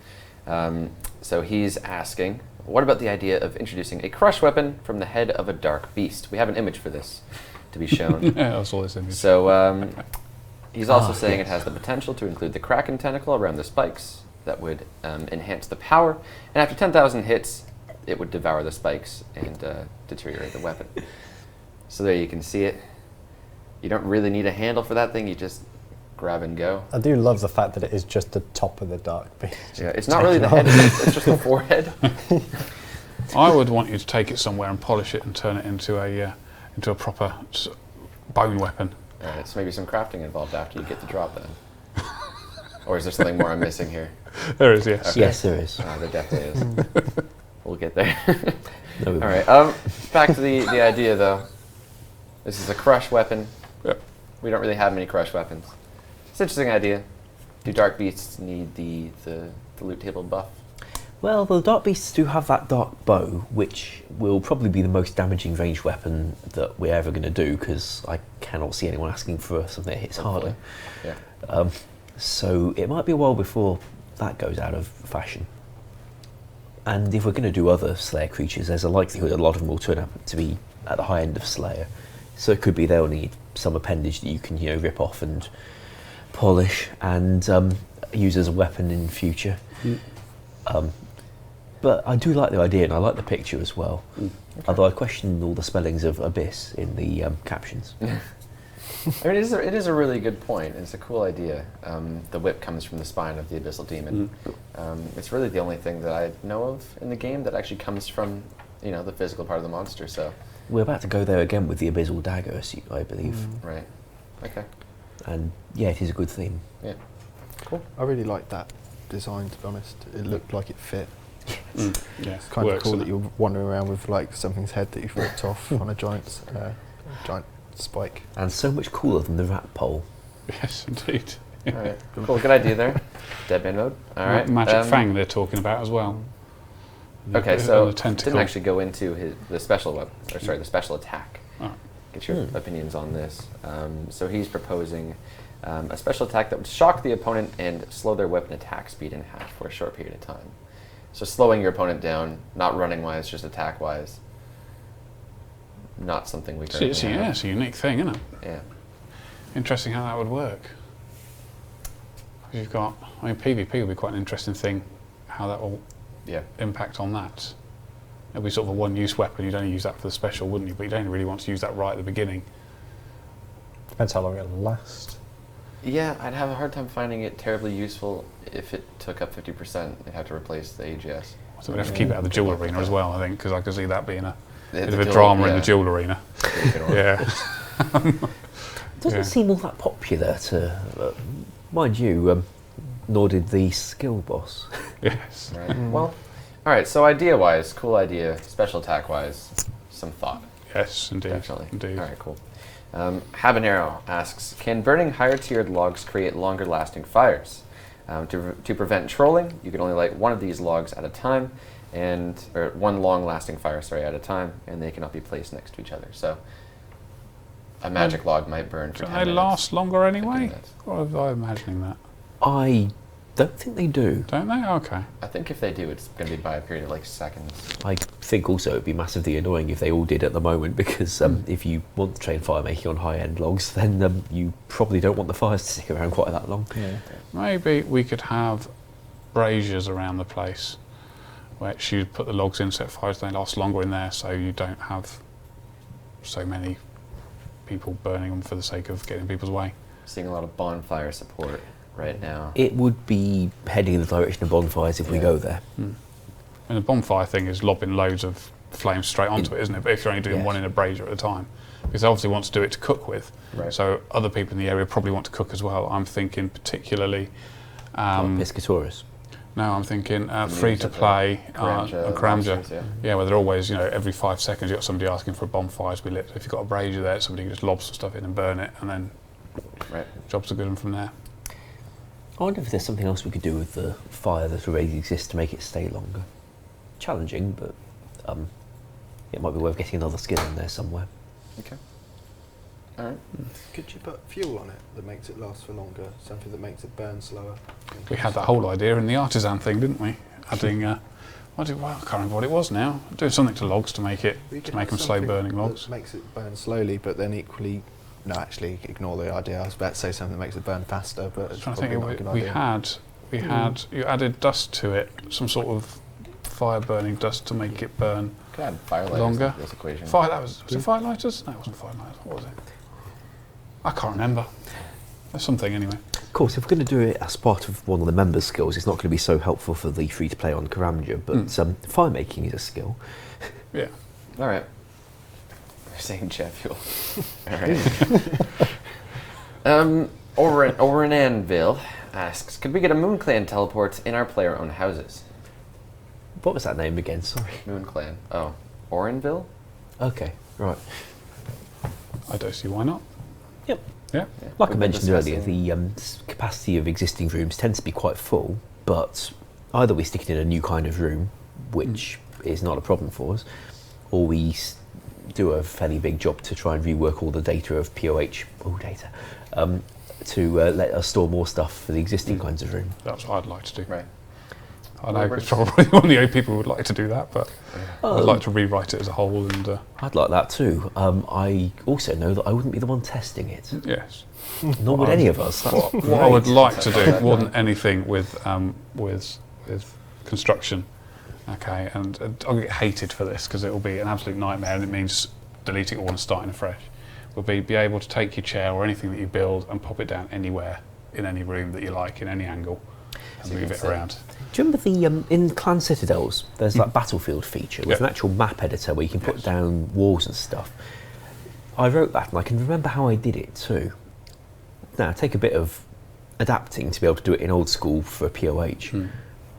So he's asking, what about the idea of introducing a crush weapon from the head of a dark beast? We have an image for this to be shown. Yeah, I saw this image. So he's also saying it has the potential to include the Kraken tentacle around the spikes that would enhance the power, and after 10,000 hits, it would devour the spikes and deteriorate the weapon. So there you can see it. You don't really need a handle for that thing, you just grab and go. I do love the fact that it is just the top of the dark beast. Yeah, it's not really the head, it's just the forehead. I would want you to take it somewhere and polish it and turn it into a proper bone weapon. All right, so maybe some crafting involved after you get the drop then. Or is there something more I'm missing here? There is, yes. Okay. Yes, there is. There definitely is. We'll get there. No, All right. Back to the idea though. This is a crush weapon. Yep. We don't really have many crush weapons. It's an interesting idea. Do dark beasts need the loot table buff? Well, the Dark Beasts do have that Dark Bow, which will probably be the most damaging ranged weapon that we're ever going to do, because I cannot see anyone asking for something that hits harder. Yeah. So it might be a while before that goes out of fashion. And if we're going to do other Slayer creatures, there's a likelihood a lot of them will turn up to be at the high end of Slayer. So it could be they'll need some appendage that you can, rip off and polish and use as a weapon in future. But I do like the idea, and I like the picture as well. Okay. Although I question all the spellings of Abyss in the captions. I mean, it is a really good point. It's a cool idea. The whip comes from the spine of the abyssal demon. It's really the only thing that I know of in the game that actually comes from, the physical part of the monster. So We're about to go there again with the abyssal dagger, I believe. right, okay, And yeah, it is a good theme. yeah, cool. I really liked that design, to be honest. It looked like it fit. Yeah, It's kind of works, cool isn't that it? you're wandering around with like something's head that you've ripped off on a giant spike. And so much cooler than the rat pole. Yes, indeed. All right, cool. Good idea there. Deadman mode. All right. Magic Fang they're talking about as well. Okay, The so tentacle. didn't actually go into the special weapon, or sorry, the special attack. Oh. Get your opinions on this. So he's proposing a special attack that would shock the opponent and slow their weapon attack speed in half for a short period of time. So slowing your opponent down, not running wise, just attack wise. Not something we currently have. It's a unique thing, isn't it? Yeah. Interesting how that would work. 'Cause you've got, PvP would be quite an interesting thing, how that will Yeah. impact on that. It'll be sort of a one-use weapon. You'd only use that for the special, wouldn't you? But you don't really want to use that right at the beginning. Depends how long it'll last. Yeah, I'd have a hard time finding it terribly useful if it took up 50%. They'd have to replace the AGS. So we'd have to keep it out of the duel arena as well, I think, because I could see that being a The bit of a duel- drama in yeah. the duel arena. Yeah. It doesn't Yeah. seem all that popular to, mind you, nor did the skill boss. Yes. Right. Well, all right. So idea-wise, cool idea. Special attack-wise, some thought. Yes, indeed. Definitely. Indeed. All right, cool. Habanero asks, can burning higher-tiered logs create longer-lasting fires? To prevent trolling, you can only light one of these logs at a time, or one long-lasting fire, at a time, and they cannot be placed next to each other. So a magic log might burn for Don't 10 they minutes. last longer 15 anyway? minutes. Or was I imagining that? I don't think they do. Don't they? Okay. I think if they do, it's going to be by a period of like seconds. I think also it'd be massively annoying if they all did at the moment, because if you want to train fire making on high-end logs, then you probably don't want the fires to stick around quite that long. Yeah. Maybe we could have braziers around the place, which you put the logs in, set fires, they last longer in there, so you don't have so many people burning them for the sake of getting people's way. Seeing a lot of bonfire support right now. It would be heading in the direction of bonfires if we Yeah. go there. And the bonfire thing is lobbing loads of flames straight onto it, isn't it? But if you're only doing Yes. one in a brazier at a time, because they obviously want to do it to cook with. Right. So other people in the area probably want to cook as well. I'm thinking particularly, Piscatoris. no, I'm thinking mean free to that the play Karamja Karamja. monsters, Yeah, where they're always, every 5 seconds you've got somebody asking for a bonfire to be lit. If you've got a brazier there, somebody can just lob some stuff in and burn it, and then Right. jobs are good and from there. I wonder if there's something else we could do with the fire that already exists to make it stay longer. Challenging, but it might be worth getting another skill in there somewhere. Okay. All right. Could you put fuel on it that makes it last for longer? Something that makes it burn slower? We had that whole idea in the artisan thing, didn't we? Adding, I can't remember what it was now. Doing something to logs to make it, We could to make have them slow something burning that logs. makes it burn slowly, but then equally, no, actually, ignore the idea. I was about to say something that makes it burn faster, but I was it's trying to probably think, not a good we idea. had, you added dust to it, some sort of fire burning dust to make it burn Could add firelighters longer. to this equation. Was it firelighters? No, it wasn't firelighters. What was it? I can't remember. There's something anyway. Of course, if we're going to do it as part of one of the members' skills, it's not going to be so helpful for the free-to-play on Karamja, but fire making is a skill. Yeah. All right. We're saying jet fuel. All right. Orenanville asks, could we get a Moon Clan teleport in our player-owned houses? What was that name again? Sorry. Moon Clan. Oh, Orenville? Okay, right. I don't see why not. Yep. Yeah. Like I We've been mentioned earlier, discussing- the capacity of existing rooms tends to be quite full, but either we stick it in a new kind of room, which is not a problem for us, or we do a fairly big job to try and rework all the data of POH, to let us store more stuff for the existing kinds of room. That's what I'd like to do. Right. I know it's probably one of the only people who would like to do that, but I'd Um, like to rewrite it as a whole. And I'd like that too. I also know that I wouldn't be the one testing it, yes, nor would any of us. That's what I would great. like to do more than anything with construction. Okay, and I'll get hated for this because it will be an absolute nightmare, and it means deleting it all and starting afresh. Would be able to take your chair or anything that you build and pop it down anywhere in any room that you like, in any angle, and move it around. Do you remember in Clan Citadels, there's that battlefield feature with Yeah. an actual map editor where you can put Yes. down walls and stuff? I wrote that and I can remember how I did it too. Now, take a bit of adapting to be able to do it in old school for a POH,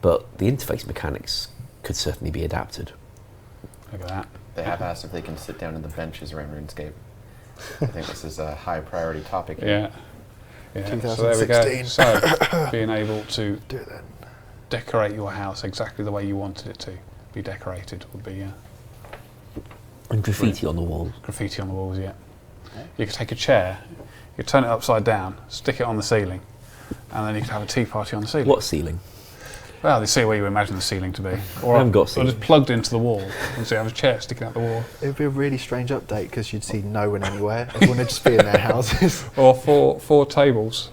but the interface mechanics could certainly be adapted. Look at that. They have asked if they can sit down in the benches around RuneScape. I think this is a high priority topic. Yeah. Yeah. So there we go. 2016. So being able to Do it then. decorate your house exactly the way you wanted it to be decorated would be And graffiti on the walls. graffiti on the walls. Yeah. You could take a chair, you could turn it upside down, stick it on the ceiling, and then you could have a tea party on the ceiling. What ceiling? Well, they see where you imagine the ceiling to be. I haven't got or ceiling. just plugged into the wall, and so you have a chair sticking out the wall. It would be a really strange update because you'd see no one anywhere. Everyone would just be in their houses. Or four tables,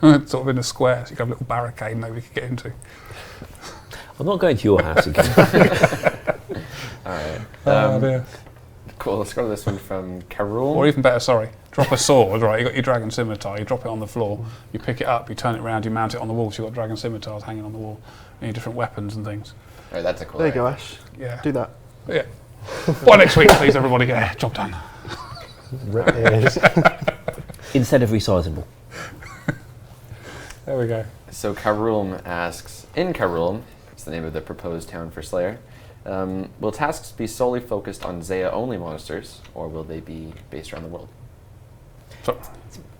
sort of in a square, so you could have a little barricade nobody could get into. I'm not going to your house again. All right. Dear. Cool. Let's go to this one from Karul. Or even better, sorry, drop a sword, right? You got your dragon scimitar, you drop it on the floor, you pick it up, you turn it around, you mount it on the wall, so you've got dragon scimitars hanging on the wall, and your different weapons and things. All right, that's a cool. There you go, idea. Ash. Yeah. Do that. Yeah. By next week, please, everybody. Yeah, job done. Rip ears. Instead of resizable. There we go. So Karulm asks, in Karulm, it's the name of the proposed town for Slayer, will tasks be solely focused on Zaya-only monsters, or will they be based around the world? So,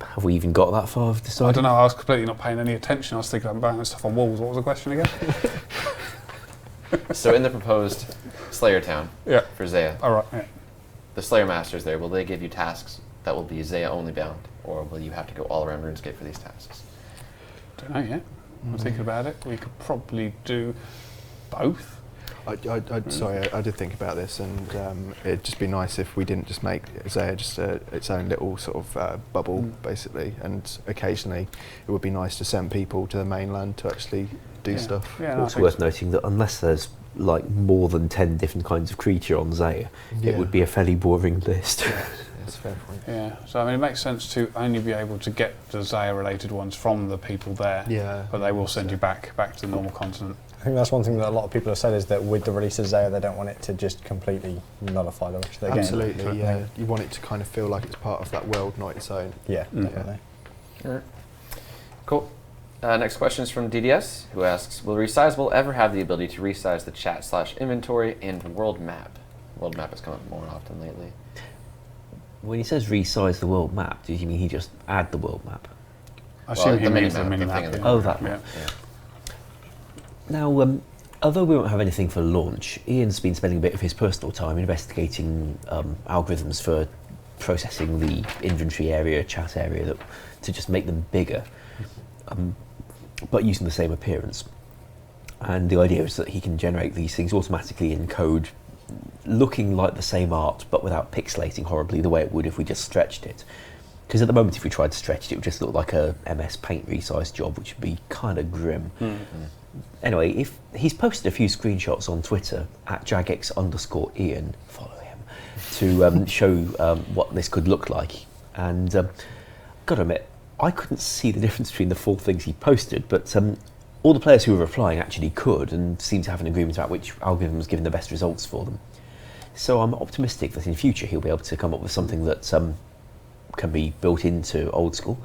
Have we even got that far? I've I decided. don't know, I was completely not paying any attention. I was thinking about banging stuff on walls. What was the question again? So in the proposed Slayer town Yeah. for Zaya, All right. Yeah. the Slayer masters there, will they give you tasks that will be Zaya-only bound, or will you have to go all around RuneScape for these tasks? Don't know yet. I'm thinking about it. We could probably do both. Sorry, I did think about this, and it'd just be nice if we didn't just make Zaya just its own little sort of bubble, basically. And occasionally, it would be nice to send people to the mainland to actually do stuff. Yeah, no, I Also think worth so. noting that unless there's like more than 10 different kinds of creature on Zaya, Yeah. it would be a fairly boring list. That's a fair point. Yeah, so I mean, it makes sense to only be able to get the Zaya-related ones from the people there. Yeah. But they will send you back to the normal continent. I think that's one thing that a lot of people have said is that with the release of Zaya, they don't want it to just completely nullify the rest of the game. Absolutely, yeah. You want it to kind of feel like it's part of that world, not its own. Yeah, Mm. definitely. Alright. Cool. Next question is from DDS, who asks, will Resizable ever have the ability to resize the chat/inventory and world map? World map has come up more often lately. When he says resize the world map, do you mean he just add the world map? I assume he the means mini-map, the the mini-map. thing in the yeah. Oh, that Yeah. one. Now, although we won't have anything for launch, Ian's been spending a bit of his personal time investigating algorithms for processing the inventory area, chat area, to just make them bigger, but using the same appearance. And the idea is that he can generate these things automatically in code, looking like the same art, but without pixelating horribly the way it would if we just stretched it. Because at the moment, if we tried to stretch it, it would just look like a MS Paint resized job, which would be kind of grim. Anyway, if he's posted a few screenshots on Twitter at jagex_Ian, follow him, to show what this could look like. And gotta admit, I couldn't see the difference between the four things he posted, but all the players who were replying actually could, and seemed to have an agreement about which algorithm was giving the best results for them. So I'm optimistic that in future he'll be able to come up with something that can be built into Old School,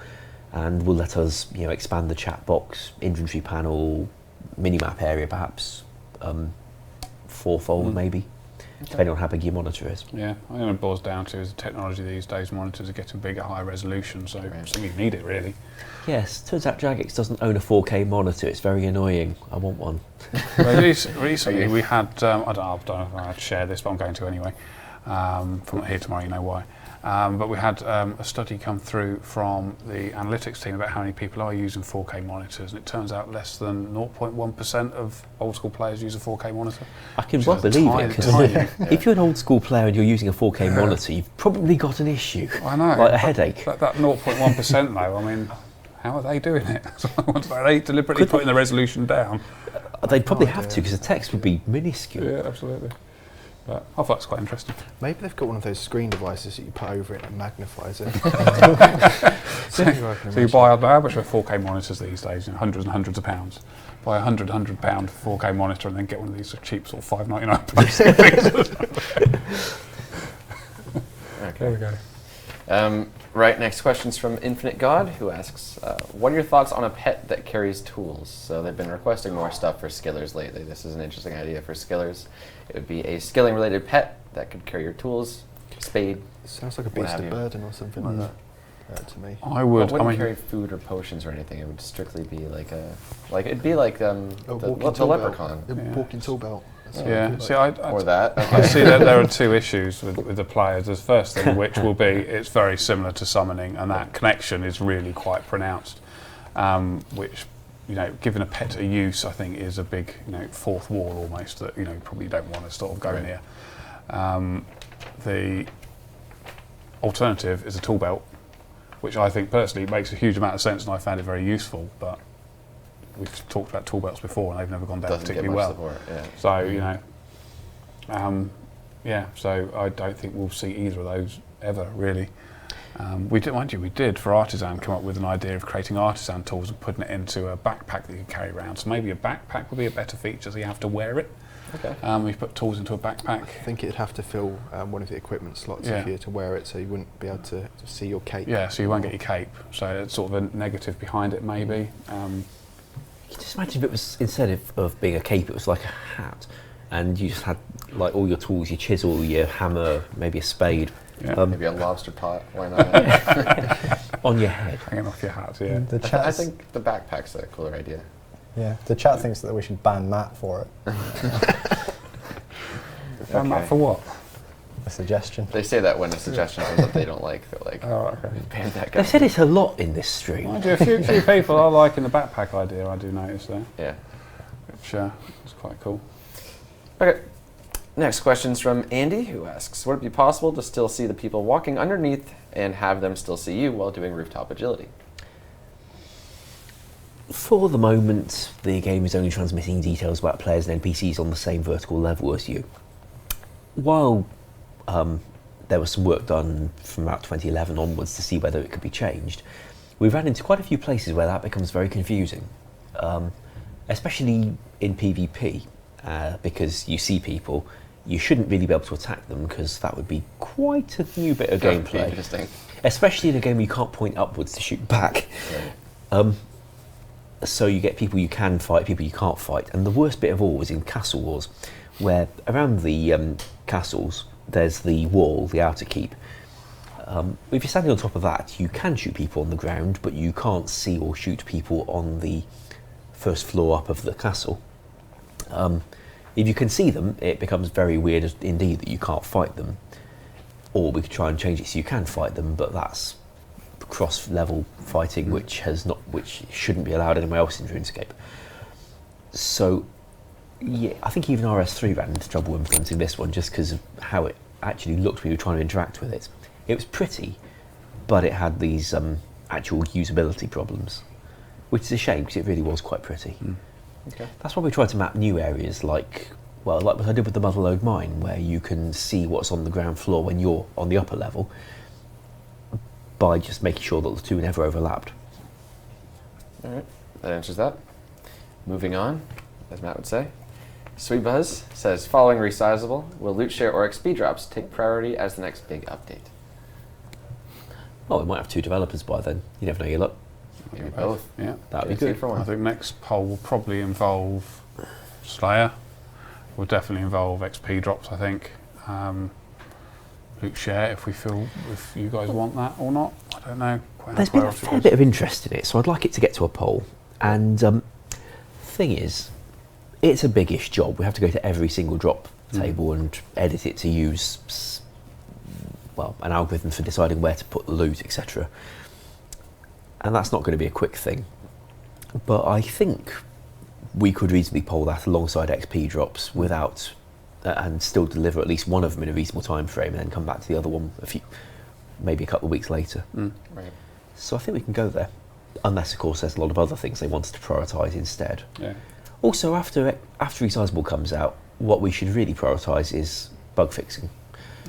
and will let us, expand the chat box, inventory panel, minimap area perhaps, fourfold maybe, depending on how big your monitor is. Yeah, I think it boils down to is the technology these days. Monitors are getting bigger, higher resolution, so you need it really. Yes, turns out Jagex doesn't own a 4K monitor. It's very annoying. I want one. Well, recently we had, I don't know if I had to share this, but I'm going to anyway. If I'm not here tomorrow, you know why. But we had a study come through from the analytics team about how many people are using 4K monitors, and it turns out less than 0.1% of old school players use a 4K monitor. I can well believe it, because if you're an old school player and you're using a 4K monitor, you've probably got an issue. I know. Like a headache. That 0.1% though, I mean, how are they doing it? Are they deliberately putting the resolution down? They'd probably have to, because the text would be minuscule. Yeah, absolutely. But I thought it's quite interesting. Maybe they've got one of those screen devices that you put over it and magnifies it. So you buy how much are 4K monitors these days? Hundreds and hundreds of pounds. Buy a £100 4K monitor and then get one of these cheap sort of $5.99 things. Okay. There we go. Right, next question's from Infinite God, who asks, what are your thoughts on a pet that carries tools? So they've been requesting more stuff for skillers lately. This is an interesting idea for skillers. It would be a skilling-related pet that could carry your tools, spade. Sounds like a beast of burden or something like that to me. I would. It wouldn't carry food or potions or anything. It would strictly be it'd be like the leprechaun. A walking tool belt. Yeah, see, Or that. I see that there are two issues with the players. The first thing, which will be, it's very similar to summoning, and that connection is really quite pronounced. Which, giving a pet a use, I think, is a big, fourth wall almost that probably don't want to sort of go near. The alternative is a tool belt, which I think personally makes a huge amount of sense, and I found it very useful. But we've talked about tool belts before, and they've never gone down particularly well. Support, yeah. So so I don't think we'll see either of those ever really. We did for Artisan come up with an idea of creating Artisan tools and putting it into a backpack that you can carry around. So maybe a backpack would be a better feature, so you have to wear it. Okay. We put tools into a backpack. I think it'd have to fill one of the equipment slots if you were to wear it, so you wouldn't be able to see your cape. Yeah, so you won't get your cape. So it's sort of a negative behind it, maybe. You just imagine if it was, instead of being a cape, it was like a hat, and you just had like all your tools, your chisel, your hammer, maybe a spade. Yeah. Maybe a lobster pot, why not? On your head. Hanging off your hat, yeah. I think the backpack's a cooler idea. Yeah, the chat thinks that we should ban Matt for it. Ban Matt for what? A suggestion. They say that when a suggestion comes up they don't like, they're like, oh, okay. ban that guy. They've said it a lot in this stream. I do. A few people are liking the backpack idea, I do notice there. Yeah. Which is quite cool. Okay. Next question's from Andy, who asks, would it be possible to still see the people walking underneath and have them still see you while doing rooftop agility? For the moment, the game is only transmitting details about players and NPCs on the same vertical level as you. While there was some work done from about 2011 onwards to see whether it could be changed, we ran into quite a few places where that becomes very confusing, especially in PvP, because you see people, you shouldn't really be able to attack them because that would be quite a new bit of gameplay. Interesting. Especially in a game where you can't point upwards to shoot back. Right. So you get people you can fight, people you can't fight. And the worst bit of all was in Castle Wars, where around the castles there's the wall, the outer keep. If you're standing on top of that, you can shoot people on the ground, but you can't see or shoot people on the first floor up of the castle. If you can see them, it becomes very weird indeed that you can't fight them. Or we could try and change it so you can fight them, but that's cross-level fighting, which shouldn't be allowed anywhere else in RuneScape. So, yeah, I think even RS3 ran into trouble implementing this one just because of how it actually looked when you were trying to interact with it. It was pretty, but it had these actual usability problems, which is a shame because it really was quite pretty. Okay. That's why we tried to map new areas like what I did with the Motherlode Mine, where you can see what's on the ground floor when you're on the upper level by just making sure that the two never overlapped. All right, that answers that. Moving on, as Matt would say. Sweet Buzz says, following resizable, will loot share or XP drops take priority as the next big update? Well, we might have two developers by then. You never know your luck. Maybe both. Yeah. That'd be Two good. for one. I think next poll will probably involve Slayer. Will definitely involve XP drops, I think. Loot share if you guys want that or not. I don't know. Quite There's been a fair bit of interest in it, so I'd like it to get to a poll. And thing is, it's a biggish job. We have to go to every single drop table and edit it to use, well, an algorithm for deciding where to put the loot, etc. And that's not going to be a quick thing. But I think we could reasonably poll that alongside XP drops without, and still deliver at least one of them in a reasonable time frame, and then come back to the other one maybe a couple of weeks later. Right. So I think we can go there, unless of course there's a lot of other things they wanted to prioritise instead. Yeah. Also, after Resizable comes out, what we should really prioritise is bug fixing.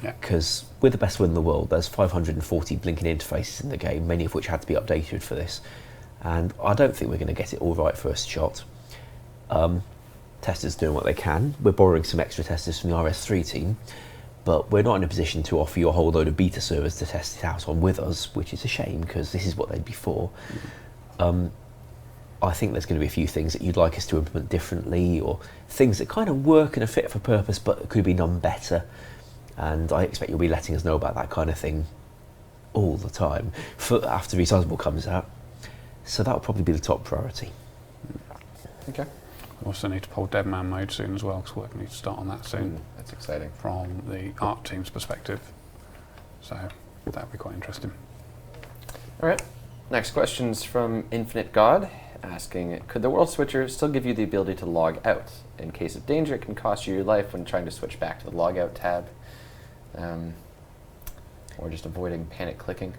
Yeah. Because we're the best one in the world. There's 540 blinking interfaces in the game, many of which had to be updated for this. And I don't think we're going to get it all right first shot. Testers doing what they can. We're borrowing some extra testers from the RS3 team, but we're not in a position to offer you a whole load of beta servers to test it out on with us, which is a shame because this is what they'd be for. I think there's going to be a few things that you'd like us to implement differently, or things that kind of work and are fit for purpose but could be done better. And I expect you'll be letting us know about that kind of thing all the time after Resizable comes out. So that'll probably be the top priority. Okay. We also need to pull Deadman mode soon as well, because work needs to start on that soon That's exciting. from the art team's perspective. So that'd be quite interesting. All right. Next question's from Infinite God, asking, could the World Switcher still give you the ability to log out? In case of danger, it can cost you your life when trying to switch back to the logout tab. Or just avoiding panic clicking.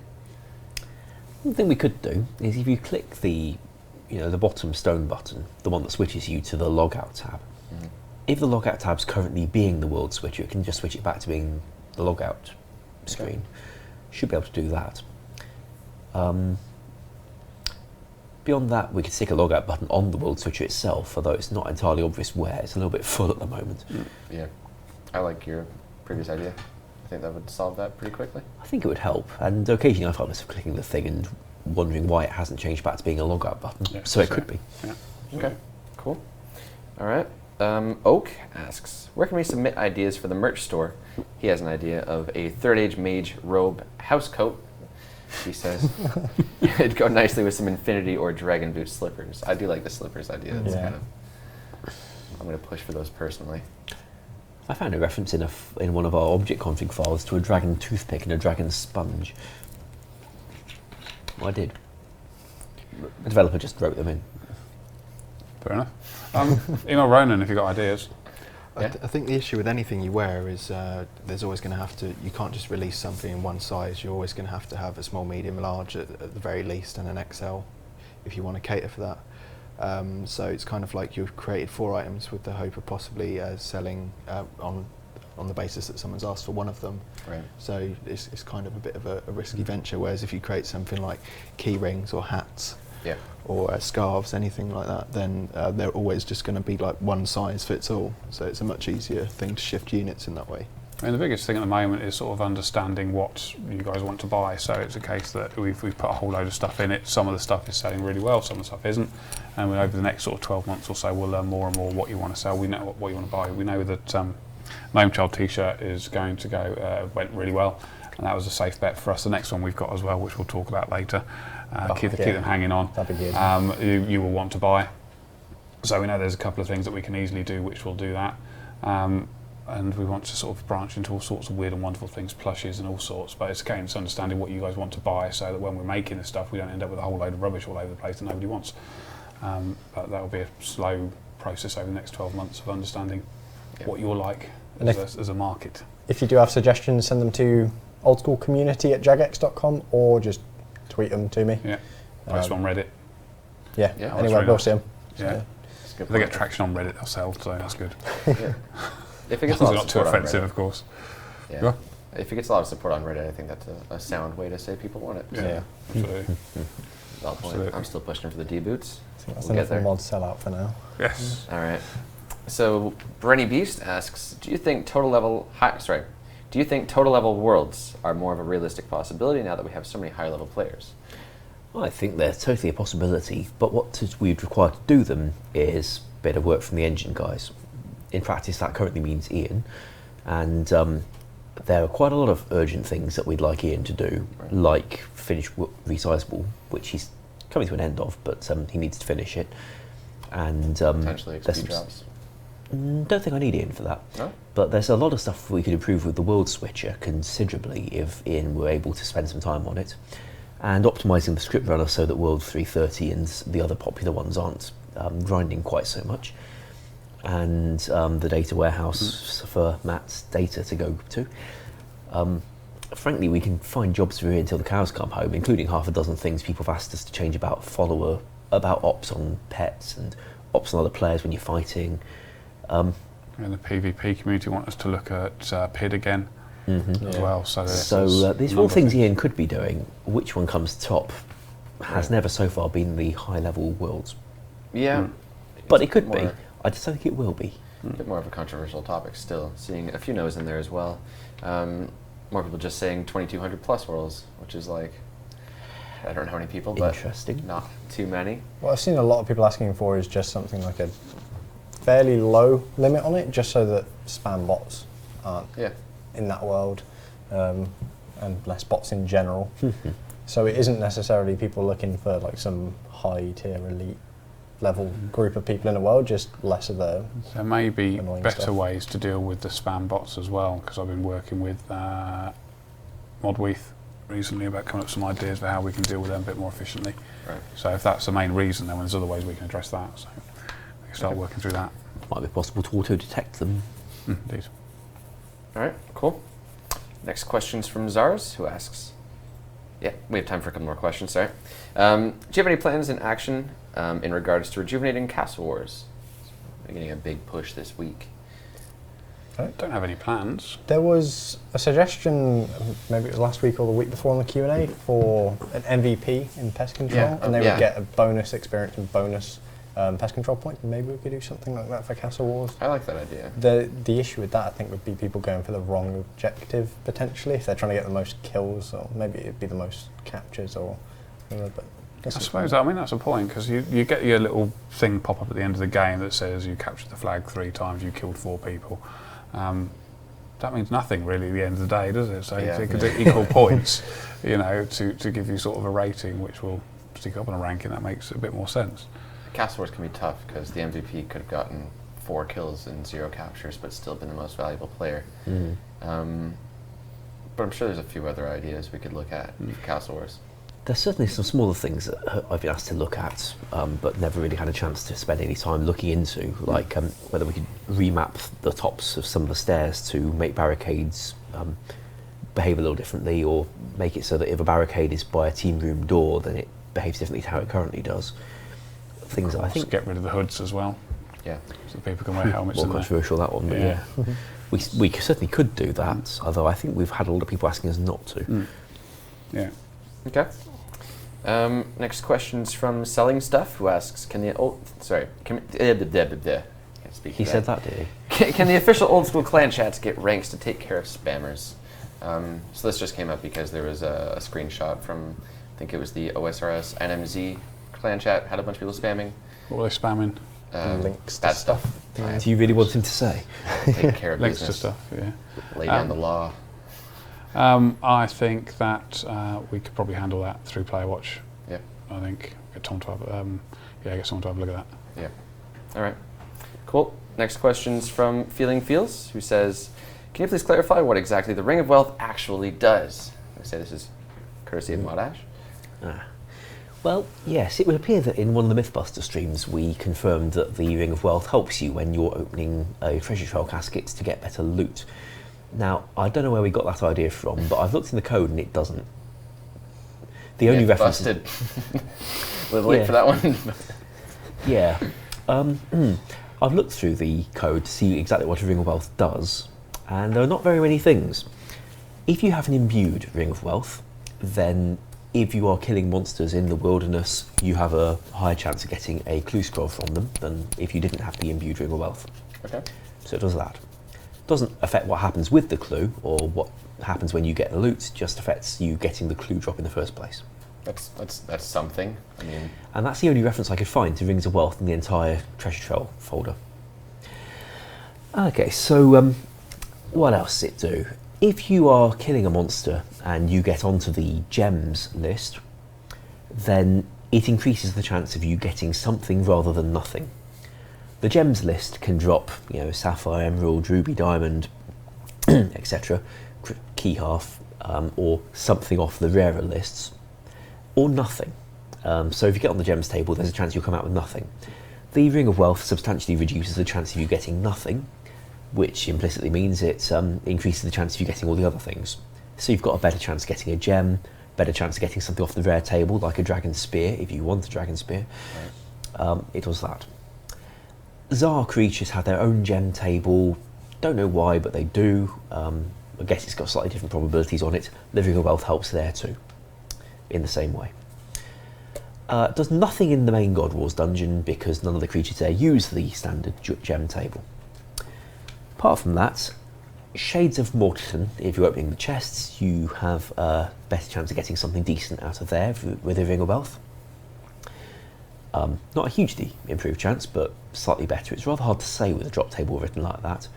One thing we could do is if you click the bottom stone button, the one that switches you to the logout tab. If the logout tab's currently being the world switcher, it can just switch it back to being the logout screen. Should be able to do that. Beyond that, we could stick a logout button on the world switcher itself, although it's not entirely obvious where. It's a little bit full at the moment. Yeah. I like your previous idea. I think that would solve that pretty quickly. I think it would help, and occasionally I find myself clicking the thing and wondering why it hasn't changed back to being a logout button. Yeah, so it could be. Yeah. Okay, cool. All right. Oak asks, where can we submit ideas for the merch store? He has an idea of a Third Age Mage robe house coat. He says it'd go nicely with some Infinity or Dragon Boot slippers. I do like the slippers idea. It's kind of, I'm going to push for those personally. I found a reference in one of our object config files to a dragon toothpick and a dragon sponge. Well, I did. The developer just wrote them in. Fair enough. Email Ronan if you've got ideas. I think the issue with anything you wear is there's always going to have to, you can't just release something in one size. You're always going to have a small, medium, large at the very least, and an XL if you want to cater for that. So it's kind of like you've created 4 items with the hope of possibly selling on the basis that someone's asked for one of them. Right. So it's kind of a bit of a risky venture, whereas if you create something like key rings or hats, or scarves, anything like that, then they're always just going to be like one size fits all. So it's a much easier thing to shift units in that way. I mean, the biggest thing at the moment is sort of understanding what you guys want to buy. So it's a case that we've put a whole load of stuff in it. Some of the stuff is selling really well, some of the stuff isn't. And over the next sort of 12 months or so, we'll learn more and more what you want to sell. We know what you want to buy. We know that Gnome Child t-shirt is going to go, went really well. And that was a safe bet for us. The next one we've got as well, which we'll talk about later. Keep them hanging on. That'd be good. You will want to buy. So we know there's a couple of things that we can easily do, which will do that. And we want to sort of branch into all sorts of weird and wonderful things, plushes and all sorts. But it's again, it's understanding what you guys want to buy, so that when we're making this stuff, we don't end up with a whole load of rubbish all over the place that nobody wants. But that will be a slow process over the next 12 months of understanding what you're like as a market. If you do have suggestions, send them to oldschoolcommunity@jagex.com or just tweet them to me. Yeah, post on Reddit. Yeah, Yeah, anyway, really we'll nice. see them. Yeah, if they get traction on Reddit, they'll sell, so that's good. Yeah. If it gets a lot of Not too support on offensive, Reddit, of course. yeah. If it gets a lot of support on Reddit, I think that's a sound way to say people want it. Yeah, absolutely. Valid point. Absolutely. I'm still pushing for the D boots. I think that's We'll enough get of there. mod sellout for now. Yes. All right. So Brenny Beast asks, do you think total level worlds are more of a realistic possibility now that we have so many high level players? I think they're totally a possibility, but what we'd require to do them is a bit of work from the engine guys. In practice, that currently means Ian, and there are quite a lot of urgent things that we'd like Ian to do, like finish Resizable, which he's coming to an end of, but he needs to finish it. And Potentially XP drops. Don't think I need Ian for that. No? But there's a lot of stuff we could improve with the world switcher considerably if Ian were able to spend some time on it. And optimising the script runner so that World 330 and the other popular ones aren't grinding quite so much. And the data warehouse for Matt's data to go to. Frankly, we can find jobs for Ian until the cows come home, including half a dozen things people have asked us to change about about ops on pets and ops on other players when you're fighting. And the PvP community want us to look at PID again as well. So these are all things Ian could be doing. Which one comes top has never so far been the high-level worlds. Yeah. But it could be. I just don't think it will be. A bit more of a controversial topic still. Seeing a few no's in there as well. More people just saying 2200 plus worlds, which is like, I don't know how many people, but interesting. Not too many. What I've seen a lot of people asking for is just something like a fairly low limit on it, just so that spam bots aren't in that world, and less bots in general. So it isn't necessarily people looking for like some high tier elite level group of people in the world, just less of the there may be better stuff. ways to deal with the spam bots as well, because I've been working with Modweath recently about coming up with some ideas for how we can deal with them a bit more efficiently. Right. So if that's the main reason, then there's other ways we can address that. So we can start working through that. Might be possible to auto-detect them. Indeed. All right, cool. Next question's from Zars, who asks, we have time for a couple more questions, sorry. Do you have any plans in action in regards to rejuvenating Castle Wars? We're getting a big push this week. I don't have any plans. There was a suggestion, maybe it was last week or the week before on the Q&A, for an MVP in pest control, and they would get a bonus experience and bonus pest control points. Maybe we could do something like that for Castle Wars. I like that idea. The issue with that, I think, would be people going for the wrong objective, potentially, if they're trying to get the most kills, or maybe it'd be the most captures, or but I suppose, that's a point, because you get your little thing pop up at the end of the game that says you captured the flag 3 times, you killed 4 people. That means nothing really at the end of the day, does it? So it could equal points, to give you sort of a rating which will stick up on a ranking. That makes a bit more sense. Castle Wars can be tough because the MVP could have gotten 4 kills and 0 captures, but still been the most valuable player. But I'm sure there's a few other ideas we could look at for Castle Wars. There's certainly some smaller things that I've been asked to look at, but never really had a chance to spend any time looking into, like whether we could remap the tops of some of the stairs to make barricades behave a little differently, or make it so that if a barricade is by a team room door, then it behaves differently to how it currently does. Things that I think get rid of the hoods as well. Yeah, so people can wear helmets. More controversial that one, but we certainly could do that. Although I think we've had a lot of people asking us not to. Yeah. Okay. Next question's from Selling Stuff, who asks, can the He said that, did he? Can the official Old School clan chats get ranks to take care of spammers? So this just came up because there was a screenshot from, I think it was the OSRS NMZ clan chat, had a bunch of people spamming. What were they spamming? Links to bad stuff. Do you really want him to say? Take care of Links business. to stuff, yeah. Lay down the law. I think that we could probably handle that through Player Watch. Yeah. I think get Tom to have, get someone to have a look at that. Yeah. All right. Cool. Next question's from Feeling Feels, who says, can you please clarify what exactly the Ring of Wealth actually does? I say this is courtesy of Modash. Well, yes, it would appear that in one of the Mythbuster streams we confirmed that the Ring of Wealth helps you when you're opening a treasure trail casket to get better loot. Now, I don't know where we got that idea from, but I've looked in the code and it doesn't. The only reference busted. A little late for that one. Yeah. I've looked through the code to see exactly what a Ring of Wealth does, and there are not very many things. If you have an imbued Ring of Wealth, then if you are killing monsters in the wilderness, you have a higher chance of getting a clue scroll from them than if you didn't have the imbued Ring of Wealth. Okay. So it does that. Doesn't affect what happens with the clue or what happens when you get the loot, just affects you getting the clue drop in the first place. That's something. I mean, And that's the only reference I could find to Rings of Wealth in the entire Treasure Trail folder. Okay, so what else does it do? If you are killing a monster and you get onto the gems list, then it increases the chance of you getting something rather than nothing. The gems list can drop, sapphire, emerald, ruby, diamond, etc., key half, or something off the rarer lists, or nothing. So if you get on the gems table, there's a chance you'll come out with nothing. The Ring of Wealth substantially reduces the chance of you getting nothing, which implicitly means it increases the chance of you getting all the other things. So you've got a better chance of getting a gem, better chance of getting something off the rare table, like a dragon spear, if you want a dragon spear. Right. It does that. Tsar creatures have their own gem table. Don't know why, but they do. I guess it's got slightly different probabilities on it. The Ring of Wealth helps there too, in the same way. Does nothing in the main God Wars dungeon because none of the creatures there use the standard gem table. Apart from that, Shades of Mortarton, if you're opening the chests, you have a better chance of getting something decent out of there with the Ring of Wealth. Not a hugely improved chance, but slightly better. It's rather hard to say with a drop table written like that,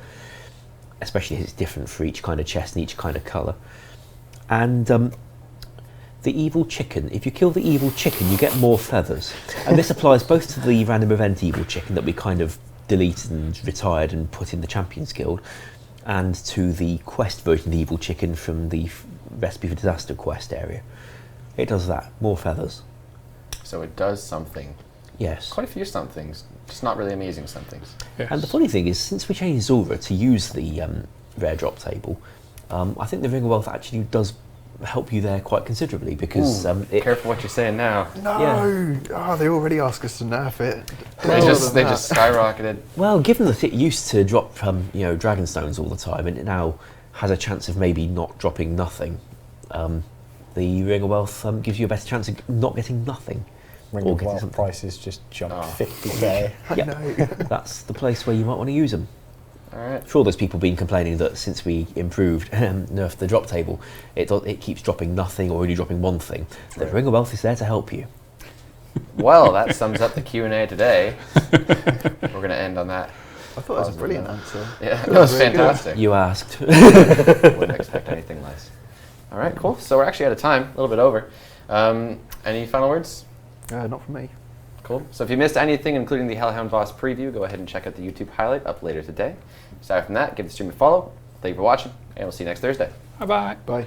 especially as it's different for each kind of chest and each kind of colour. And the evil chicken, if you kill the evil chicken, you get more feathers. And this applies both to the random event evil chicken that we kind of deleted and retired and put in the Champions Guild, and to the quest version of the evil chicken from the Recipe for Disaster quest area. It does that, more feathers. So it does something. Yes. Quite a few somethings, just not really amazing somethings. Yes. And the funny thing is, since we changed Zulra to use the rare drop table, I think the Ring of Wealth actually does help you there quite considerably, because Careful what you're saying now. No! Oh, they already asked us to nerf it. They just skyrocketed. well, given that it used to drop Dragonstones all the time, and it now has a chance of maybe not dropping nothing, the Ring of Wealth gives you a better chance of not getting nothing. Ring or of getting Wealth something. prices just jumped Oh. 50k. Yep. That's the place where you might want to use them. All right. For all those people been complaining that since we improved, nerfed the drop table, it keeps dropping nothing or only dropping one thing. The Ring of Wealth is there to help you. Well, that sums up the Q&A today. We're going to end on that. I thought it was a brilliant answer. Yeah, that was fantastic. You asked. Wouldn't expect anything less. All right, cool. So we're actually out of time, a little bit over. Any final words? Not from me. Cool. So if you missed anything, including the Hellhound Boss preview, go ahead and check out the YouTube highlight up later today. Aside from that, give the stream a follow. Thank you for watching, and we'll see you next Thursday. Bye-bye. Bye.